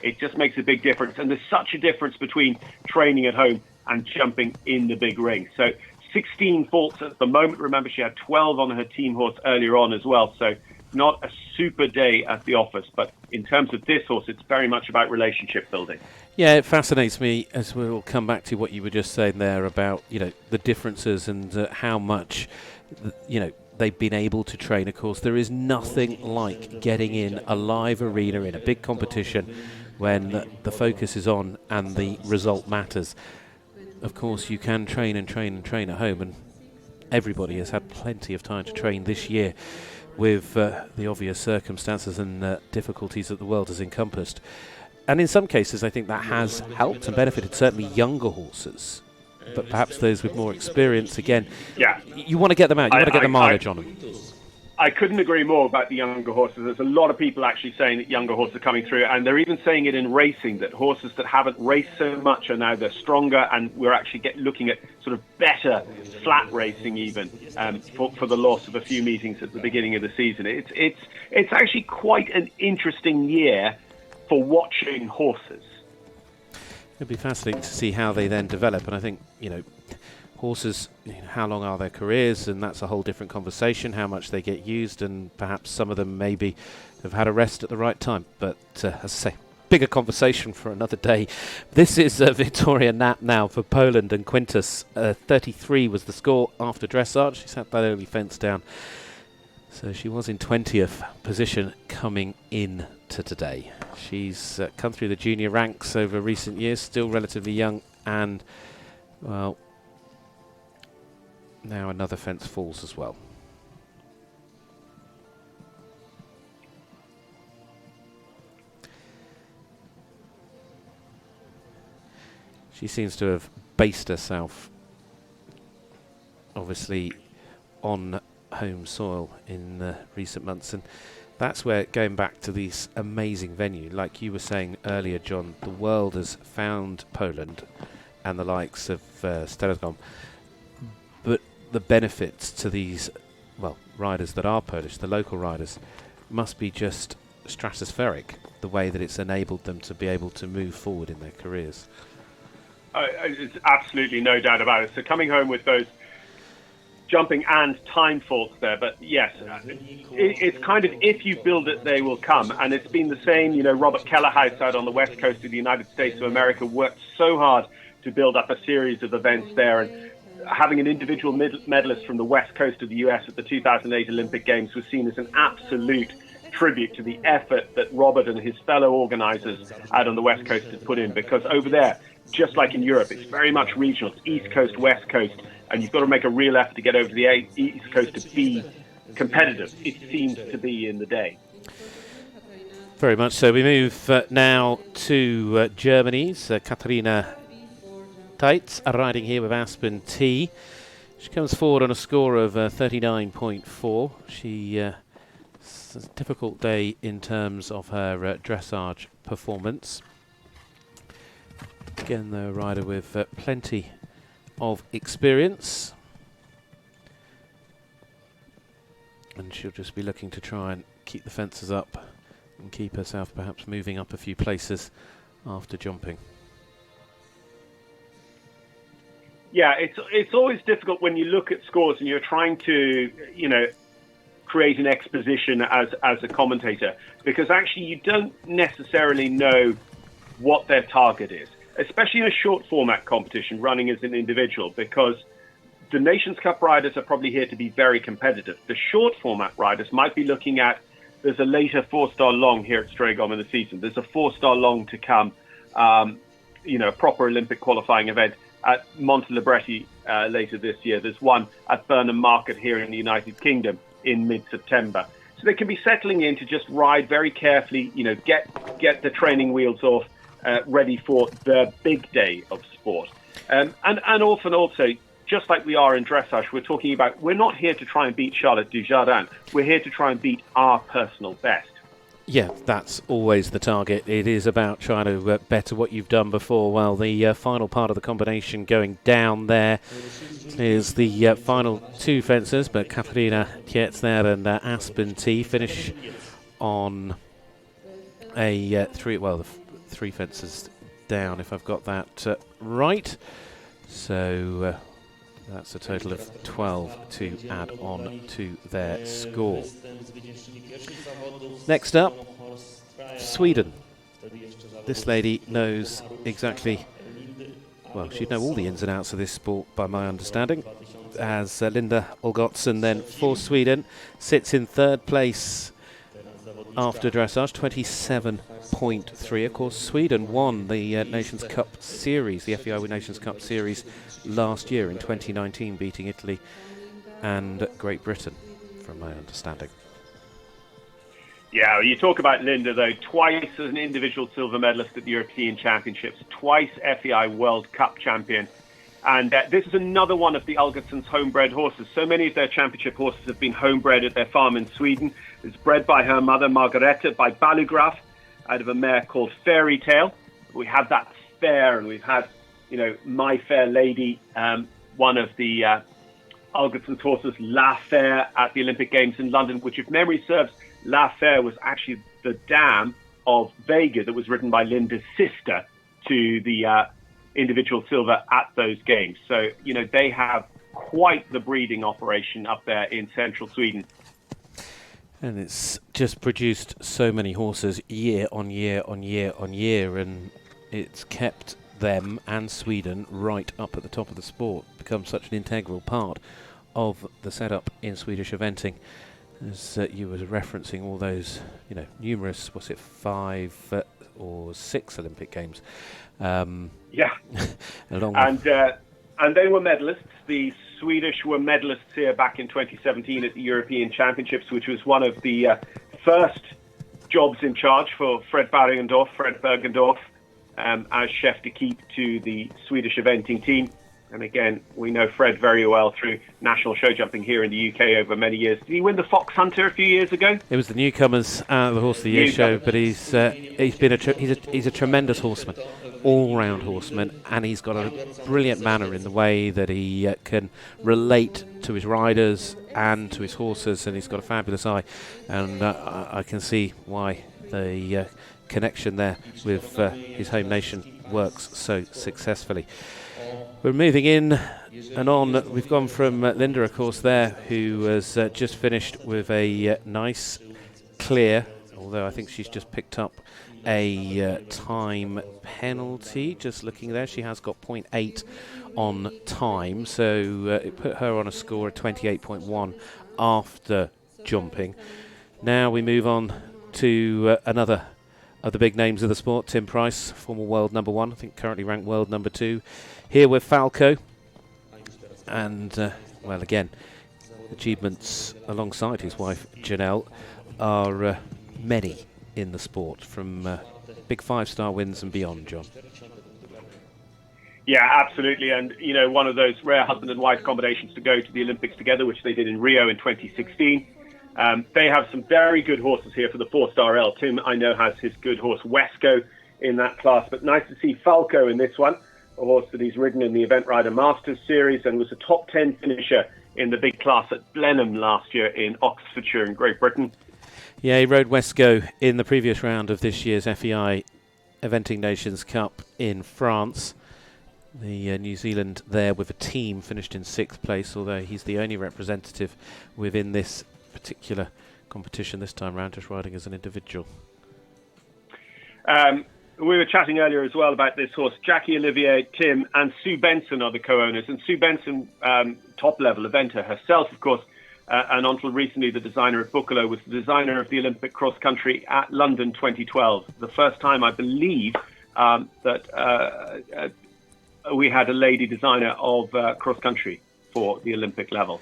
it just makes a big difference. And there's such a difference between training at home and jumping in the big ring. So 16 faults at the moment. Remember, she had 12 on her team horse earlier on as well. So not a super day at the office. But in terms of this horse, it's very much about relationship building. Yeah, it fascinates me, as we'll come back to what you were just saying there about, you know, the differences and how much, you know, they've been able to train. Of course, there is nothing like getting in a live arena in a big competition when the focus is on and the result matters. Of course, you can train and train and train at home, and everybody has had plenty of time to train this year with the obvious circumstances and difficulties that the world has encompassed. And in some cases, I think that has helped and benefited certainly younger horses. But perhaps those with more experience, again, you want to get them out, you want to get the mileage on them. I couldn't agree more about the younger horses. There's a lot of people actually saying that younger horses are coming through, and they're even saying it in racing, that horses that haven't raced so much are now they're stronger, and we're actually looking at sort of better flat racing even for the loss of a few meetings at the beginning of the season. It's actually quite an interesting year for watching horses. It'd be fascinating to see how they then develop, and I think, you know, horses, you know, how long are their careers, and that's a whole different conversation, how much they get used, and perhaps some of them maybe have had a rest at the right time. But as I say, bigger conversation for another day. This is Victoria Knapp now for Poland and Quintus. 33 was the score after dressage. She sat that early fence down. So she was in 20th position coming in to today. She's come through the junior ranks over recent years, still relatively young, and, well, now another fence falls as well. She seems to have based herself, obviously, on home soil in recent months, and that's where, going back to this amazing venue, like you were saying earlier, John, the world has found Poland and the likes of Strzegom, but the benefits to these, well, riders that are Polish, the local riders, must be just stratospheric, the way that it's enabled them to be able to move forward in their careers. It's absolutely no doubt about it. So coming home with those jumping and time faults there, but yes, it's kind of, if you build it, they will come. And it's been the same, you know, Robert Kellerhouse out on the west coast of the United States of America worked so hard to build up a series of events there, and having an individual medalist from the west coast of the US at the 2008 Olympic Games was seen as an absolute tribute to the effort that Robert and his fellow organizers out on the west coast had put in, because over there, just like in Europe, it's very much regional. It's East Coast, West Coast, and you've got to make a real effort to get over to the East Coast to be competitive. It seems to be in the day. Very much so. We move now to Germany's Katharina Teitz, riding here with Aspen T. She comes forward on a score of 39.4. She it's a difficult day in terms of her dressage performance. Again, the rider with plenty of experience. And she'll just be looking to try and keep the fences up and keep herself perhaps moving up a few places after jumping. Yeah, it's always difficult when you look at scores and you're trying to, create an exposition as a commentator, because actually you don't necessarily know what their target is, especially in a short format competition running as an individual, because the Nations Cup riders are probably here to be very competitive. The short format riders might be looking at, there's a later 4-star long here at Strzegom in the season. There's a 4-star long to come, a proper Olympic qualifying event at Monte Libretti later this year. There's one at Burnham Market here in the United Kingdom in mid-September. So they can be settling in to just ride very carefully, get the training wheels off, ready for the big day of sport. And often also, just like we are in dressage, we're not here to try and beat Charlotte Dujardin. We're here to try and beat our personal best. Yeah, that's always the target. It is about trying to better what you've done before. Well, the final part of the combination going down there is the final two fencers, but Katarina Tietzner and Aspen T finish on a three fences down, if I've got that right. So that's a total of 12 to add on to their score. Next up, Sweden. This lady knows exactly, well, she'd know all the ins and outs of this sport by my understanding, as Linda Olgotsson then for Sweden sits in third place after dressage, 27.3. Of course, Sweden won the Nations Cup series, the FEI Nations Cup series last year in 2019, beating Italy and Great Britain, from my understanding. Yeah, you talk about Linda, though, twice as an individual silver medalist at the European Championships, twice FEI World Cup champion. And this is another one of the Olgotssons' homebred horses. So many of their championship horses have been homebred at their farm in Sweden. It's bred by her mother, Margareta, by Ballugraf, out of a mare called Fairy Tale. We have that fair, and we've had, My Fair Lady, one of the Olgotssons' horses, La Fair, at the Olympic Games in London, which, if memory serves, La Fair was actually the dam of Vega that was ridden by Linda's sister to the individual silver at those games. So, they have quite the breeding operation up there in central Sweden. And it's just produced so many horses year on year on year on year, and it's kept them and Sweden right up at the top of the sport, become such an integral part of the setup in Swedish eventing. As you were referencing all those, numerous, 5 or 6 Olympic Games? Yeah. And they were medalists. The Swedish were medalists here back in 2017 at the European Championships, which was one of the first jobs in charge for Fred Bergendorf, as chef d'équipe to the Swedish eventing team. And again, we know Fred very well through national show jumping here in the UK over many years. Did he win the Fox Hunter a few years ago? It was the Newcomers, the Horse of the Year show, but he's a tremendous horseman, all-round horseman, and he's got a brilliant manner in the way that he can relate to his riders and to his horses, and he's got a fabulous eye, and I can see why the connection there with his home nation works so successfully. We're moving in and on. We've gone from Linda, of course, there, who has just finished with a nice clear, although I think she's just picked up a time penalty. Just looking there, she has got 0.8 on time, so it put her on a score of 28.1 after jumping. Now we move on to another of the big names of the sport, Tim Price, former world number 1, I think currently ranked world number 2. Here with Falco, and again, achievements alongside his wife Janelle are many in the sport, from big 5-star wins and beyond, John. Yeah, absolutely, and one of those rare husband and wife combinations to go to the Olympics together, which they did in Rio in 2016. They have some very good horses here for the 4-star L. Tim, I know, has his good horse Wesco in that class, but nice to see Falco in this one. horse that he's ridden in the Event Rider Masters Series and was a top 10 finisher in the big class at Blenheim last year in Oxfordshire in Great Britain. Yeah, he rode Westgo in the previous round of this year's FEI Eventing Nations Cup in France. The New Zealand there with a team finished in 6th place, although he's the only representative within this particular competition this time round, just riding as an individual. We were chatting earlier as well about this horse. Jackie Olivier, Tim and Sue Benson are the co-owners, and Sue Benson, top-level eventer herself, of course, and until recently the designer of Buccolo, was the designer of the Olympic cross-country at London 2012. The first time, I believe, that we had a lady designer of cross-country for the Olympic level.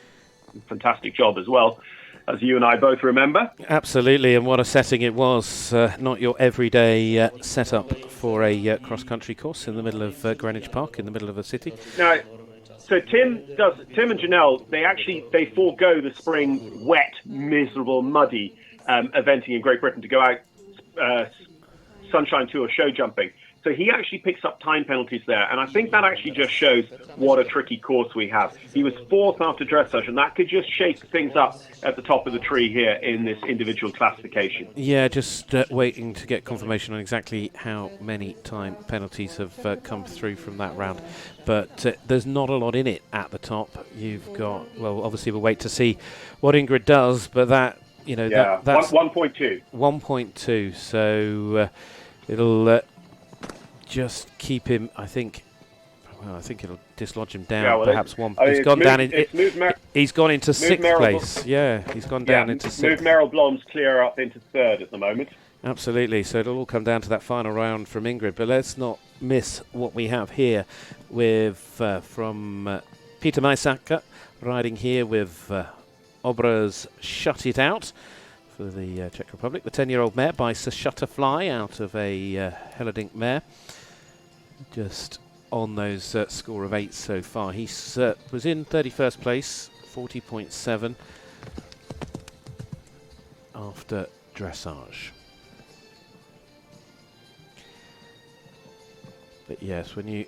Fantastic job as well, as you and I both remember. Absolutely, and what a setting it was. Not your everyday setup for a cross-country course in the middle of Greenwich Park, in the middle of a city. Now, so Tim and Janelle, they forego the spring wet, miserable, muddy eventing in Great Britain to go out sunshine tour show jumping. So he actually picks up time penalties there, and I think that actually just shows what a tricky course we have. He was 4th after dressage, and that could just shake things up at the top of the tree here in this individual classification. Yeah, just waiting to get confirmation on exactly how many time penalties have come through from that round. But there's not a lot in it at the top. You've got, well, obviously we'll wait to see what Ingrid does, but that, you know, that's 1.2. 1.2, so it'll just keep him, I think it'll dislodge him down. Yeah, well, perhaps one. He's gone down. He's gone into 6th Merrill place. Yeah, he's gone down into 6th. Move Merrill Blom's clear up into 3rd at the moment. Absolutely. So it'll all come down to that final round from Ingrid. But let's not miss what we have here with from Peter Maisaka riding here with Obra's Shut It Out for the Czech Republic. The 10-year-old mare by Sir Shutterfly out of a Helledink mare. Just on those score of 8 so far. He was in 31st place, 40.7 after dressage. But yes, when you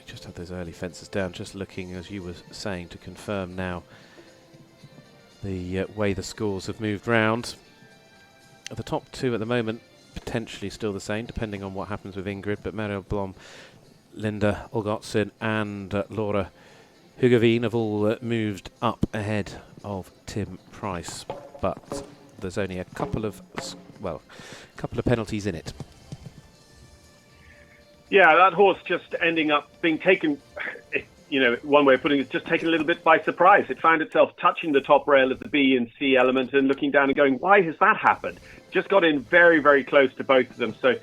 just have those early fences down, just looking, as you were saying, to confirm now the way the scores have moved round. The top 2 at the moment, potentially still the same, depending on what happens with Ingrid, but Merrill Blom, Linda Olgotsin and Laura Hugavine have all moved up ahead of Tim Price, but there's only a couple of penalties in it. Yeah, that horse just ending up being taken, you know, one way of putting it, just taken a little bit by surprise. It found itself touching the top rail of the B and C element and looking down and going, why has that happened? Just got in very, very close to both of them. So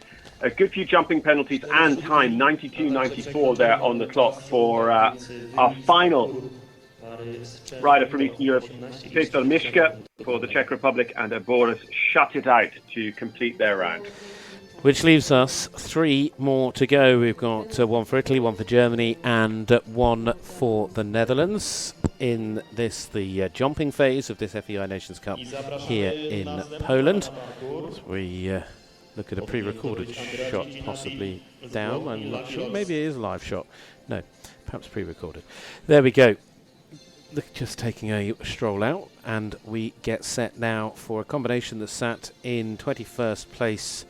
a good few jumping penalties and time, 92.94 there on the clock for our final rider from Eastern Europe, Peter Mischke for the Czech Republic, and Boris Shut It Out to complete their round. Which leaves us 3 more to go. We've got 1 for Italy, 1 for Germany, and 1 for the Netherlands in this, the jumping phase of this FEI Nations Cup here in Poland. As we look at a pre-recorded shot, possibly down. I'm not sure. Maybe it is a live shot. No, perhaps pre-recorded. There we go. Look, just taking a stroll out, and we get set now for a combination that sat in 21st place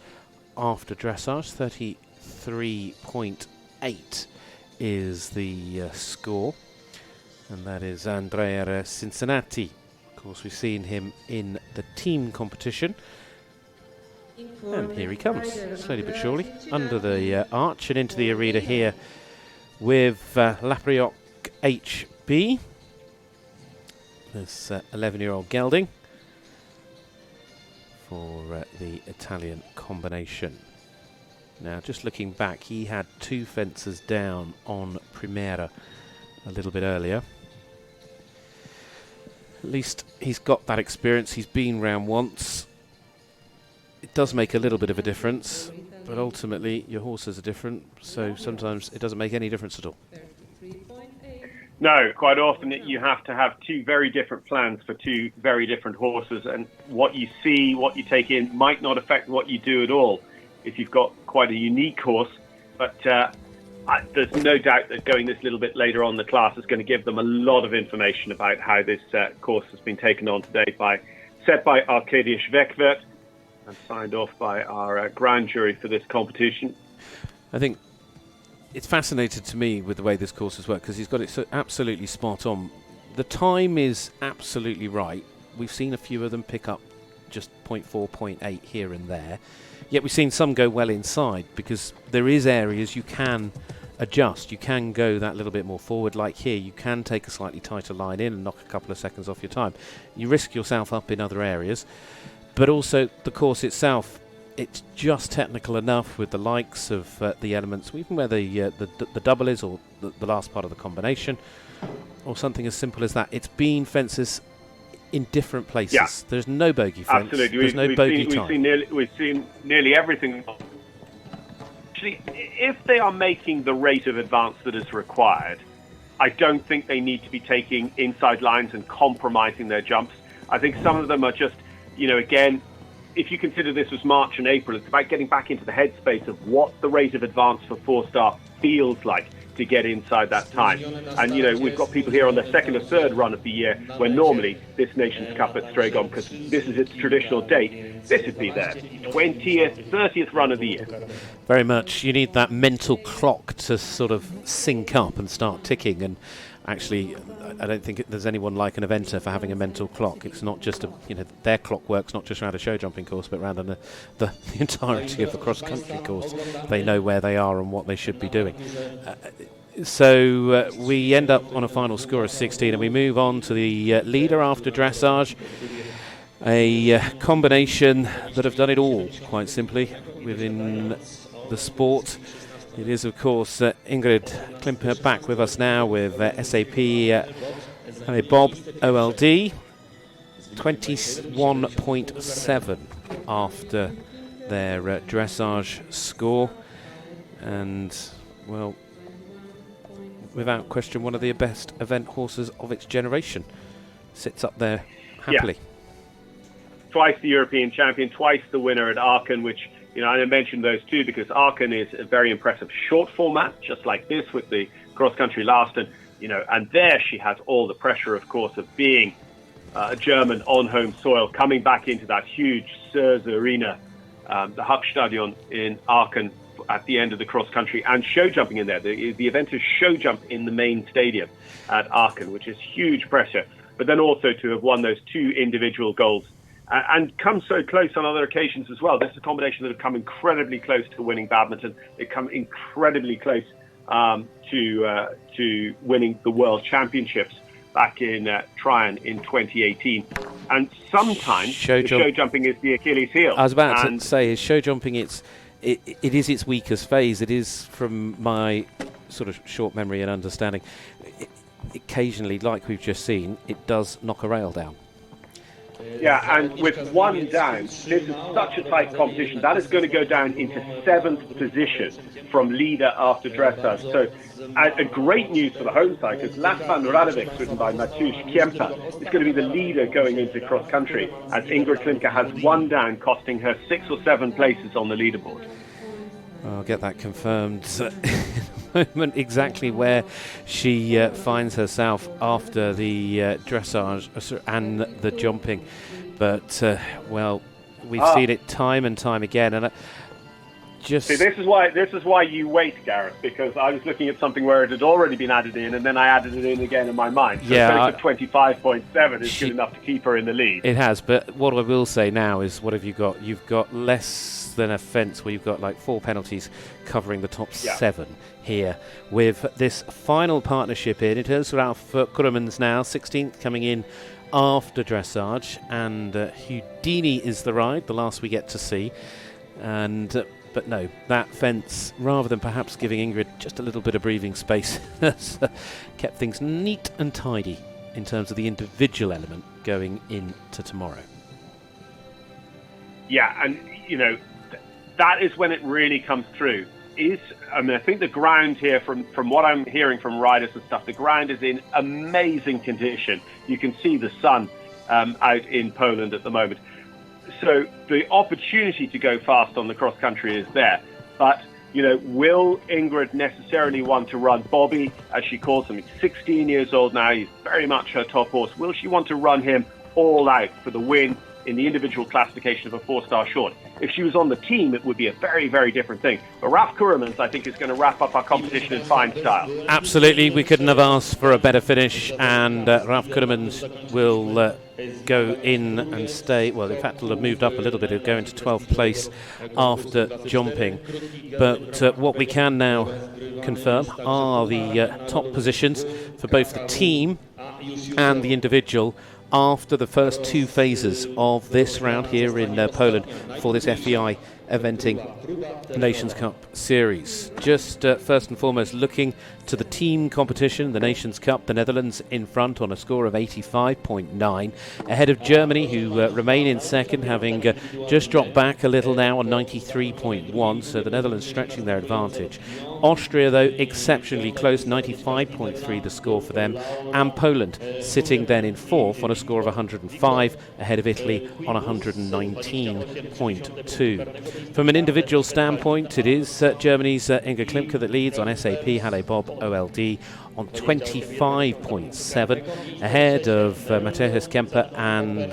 after dressage. 33.8 is the score, and that is Andrea Cincinnati. Of course, we've seen him in the team competition, and here he comes, slowly but surely, under the arch and into the arena here with Laprioc HB. This 11-year-old gelding for the Italian combination. Now, just looking back, he had 2 fences down on Primera a little bit earlier. At least he's got that experience. He's been round once. It does make a little bit of a difference, but ultimately your horses are different, so sometimes it doesn't make any difference at all. No, quite often you have to have 2 very different plans for 2 very different horses, and what you see, what you take in, might not affect what you do at all if you've got quite a unique horse. But there's no doubt that going this little bit later on in the class is going to give them a lot of information about how this course has been taken on today set by Arkadiusz Wekwert and signed off by our grand jury for this competition. I think it's fascinating to me with the way this course has worked, because he's got it so absolutely spot on. The time is absolutely right. We've seen a few of them pick up just 0.4, 0.8 here and there. Yet we've seen some go well inside, because there is areas you can adjust. You can go that little bit more forward, like here. You can take a slightly tighter line in and knock a couple of seconds off your time. You risk yourself up in other areas. But also the course itself, it's just technical enough with the likes of the elements, even where the double is, or the last part of the combination, or something as simple as that. It's been fences in different places. Yeah. There's no bogey fence. Absolutely. There's no bogey time. We've seen nearly everything. Actually, if they are making the rate of advance that is required, I don't think they need to be taking inside lines and compromising their jumps. I think some of them are just, again, if you consider this was March and April, it's about getting back into the headspace of what the rate of advance for 4-star feels like to get inside that time. And, we've got people here on their second or third run of the year, where normally this Nations Cup at Strzegom, because this is its traditional date, this would be their 20th, 30th run of the year. Very much. You need that mental clock to sort of sync up and start ticking. And actually, I don't think there's anyone like an eventer for having a mental clock. It's not just their clock works not just around a show jumping course, but around the entirety of the cross-country course. They know where they are and what they should be doing. So we end up on a final score of 16, and we move on to the leader after dressage. A combination that have done it all, quite simply, within the sport. It is, of course, Ingrid Klimper back with us now with SAP Bob OLD. 21.7 after their dressage score. And, well, without question, one of the best event horses of its generation. Sits up there happily. Yeah. Twice the European champion, twice the winner at Aachen, which... I mentioned those two because Aachen is a very impressive short format, just like this with the cross-country last. And, and there she has all the pressure, of course, of being a German on home soil, coming back into that huge Sers arena, the Hauptstadion in Aachen at the end of the cross-country, and show jumping in there. The event is show jump in the main stadium at Aachen, which is huge pressure. But then also to have won those two individual goals and come so close on other occasions as well. This is a combination that have come incredibly close to winning badminton. They've come incredibly close to winning the World Championships back in Tryon in 2018. And sometimes show jumping is the Achilles heel. I was about to say, is show jumping, it is its weakest phase. It is, from my sort of short memory and understanding, occasionally, like we've just seen, it does knock a rail down. Yeah, and with one down, this is such a tight competition. That is going to go down into 7th position from leader after dressage. So, a great news for the home side, because Last Van Radovic, written by Matusz Kempa, is going to be the leader going into cross-country, as Ingrid Klimke has one down, costing her 6 or 7 places on the leaderboard. I'll get that confirmed in a moment, exactly where she finds herself after the dressage and the jumping. But, well, we've seen it time and time again. And just see, this is why you wait, Gareth, because I was looking at something where it had already been added in, and then I added it in again in my mind. So yeah, 25.7 is good enough to keep her in the lead. It has, but what I will say now is, what have you got? You've got less than a fence, where you've got like 4 penalties covering the top 7 here, with this final partnership in. It is Ralph Kuremans now, 16th, coming in after dressage, and Houdini is the ride, the last we get to see. And but no, that fence, rather than perhaps giving Ingrid just a little bit of breathing space, has kept things neat and tidy in terms of the individual element going into tomorrow. Yeah, and that is when it really comes through. I think the ground here, from what I'm hearing from riders and stuff, the ground is in amazing condition. You can see the sun out in Poland at the moment. So the opportunity to go fast on the cross country is there. But Will Ingrid necessarily want to run Bobby, as she calls him? He's 16 years old now. He's very much her top horse. Will she want to run him all out for the win in the individual classification of a 4-star short? If she was on the team, it would be a very, very different thing. But Raf Kuramans, I think, is going to wrap up our competition in fine style. Absolutely. We couldn't have asked for a better finish, and Raf Kuramans will go in and stay. Well, in fact, he'll have moved up a little bit. He'll go into 12th place after jumping. But what we can now confirm are the top positions for both the team and the individual after the first two phases of this round here in Poland for this FEI Eventing Nations Cup series. Just first and foremost, looking to the team competition, the Nations Cup, the Netherlands in front on a score of 85.9, ahead of Germany, who remain in second, having just dropped back a little now on 93.1, so the Netherlands stretching their advantage. Austria, though, exceptionally close, 95.3 the score for them, and Poland sitting then in fourth on a score of 105, ahead of Italy on 119.2. From an individual standpoint, it is Germany's Inga Klimke that leads on SAP, Halle Bob, OLD on 25.7, ahead of Mateusz Kemper and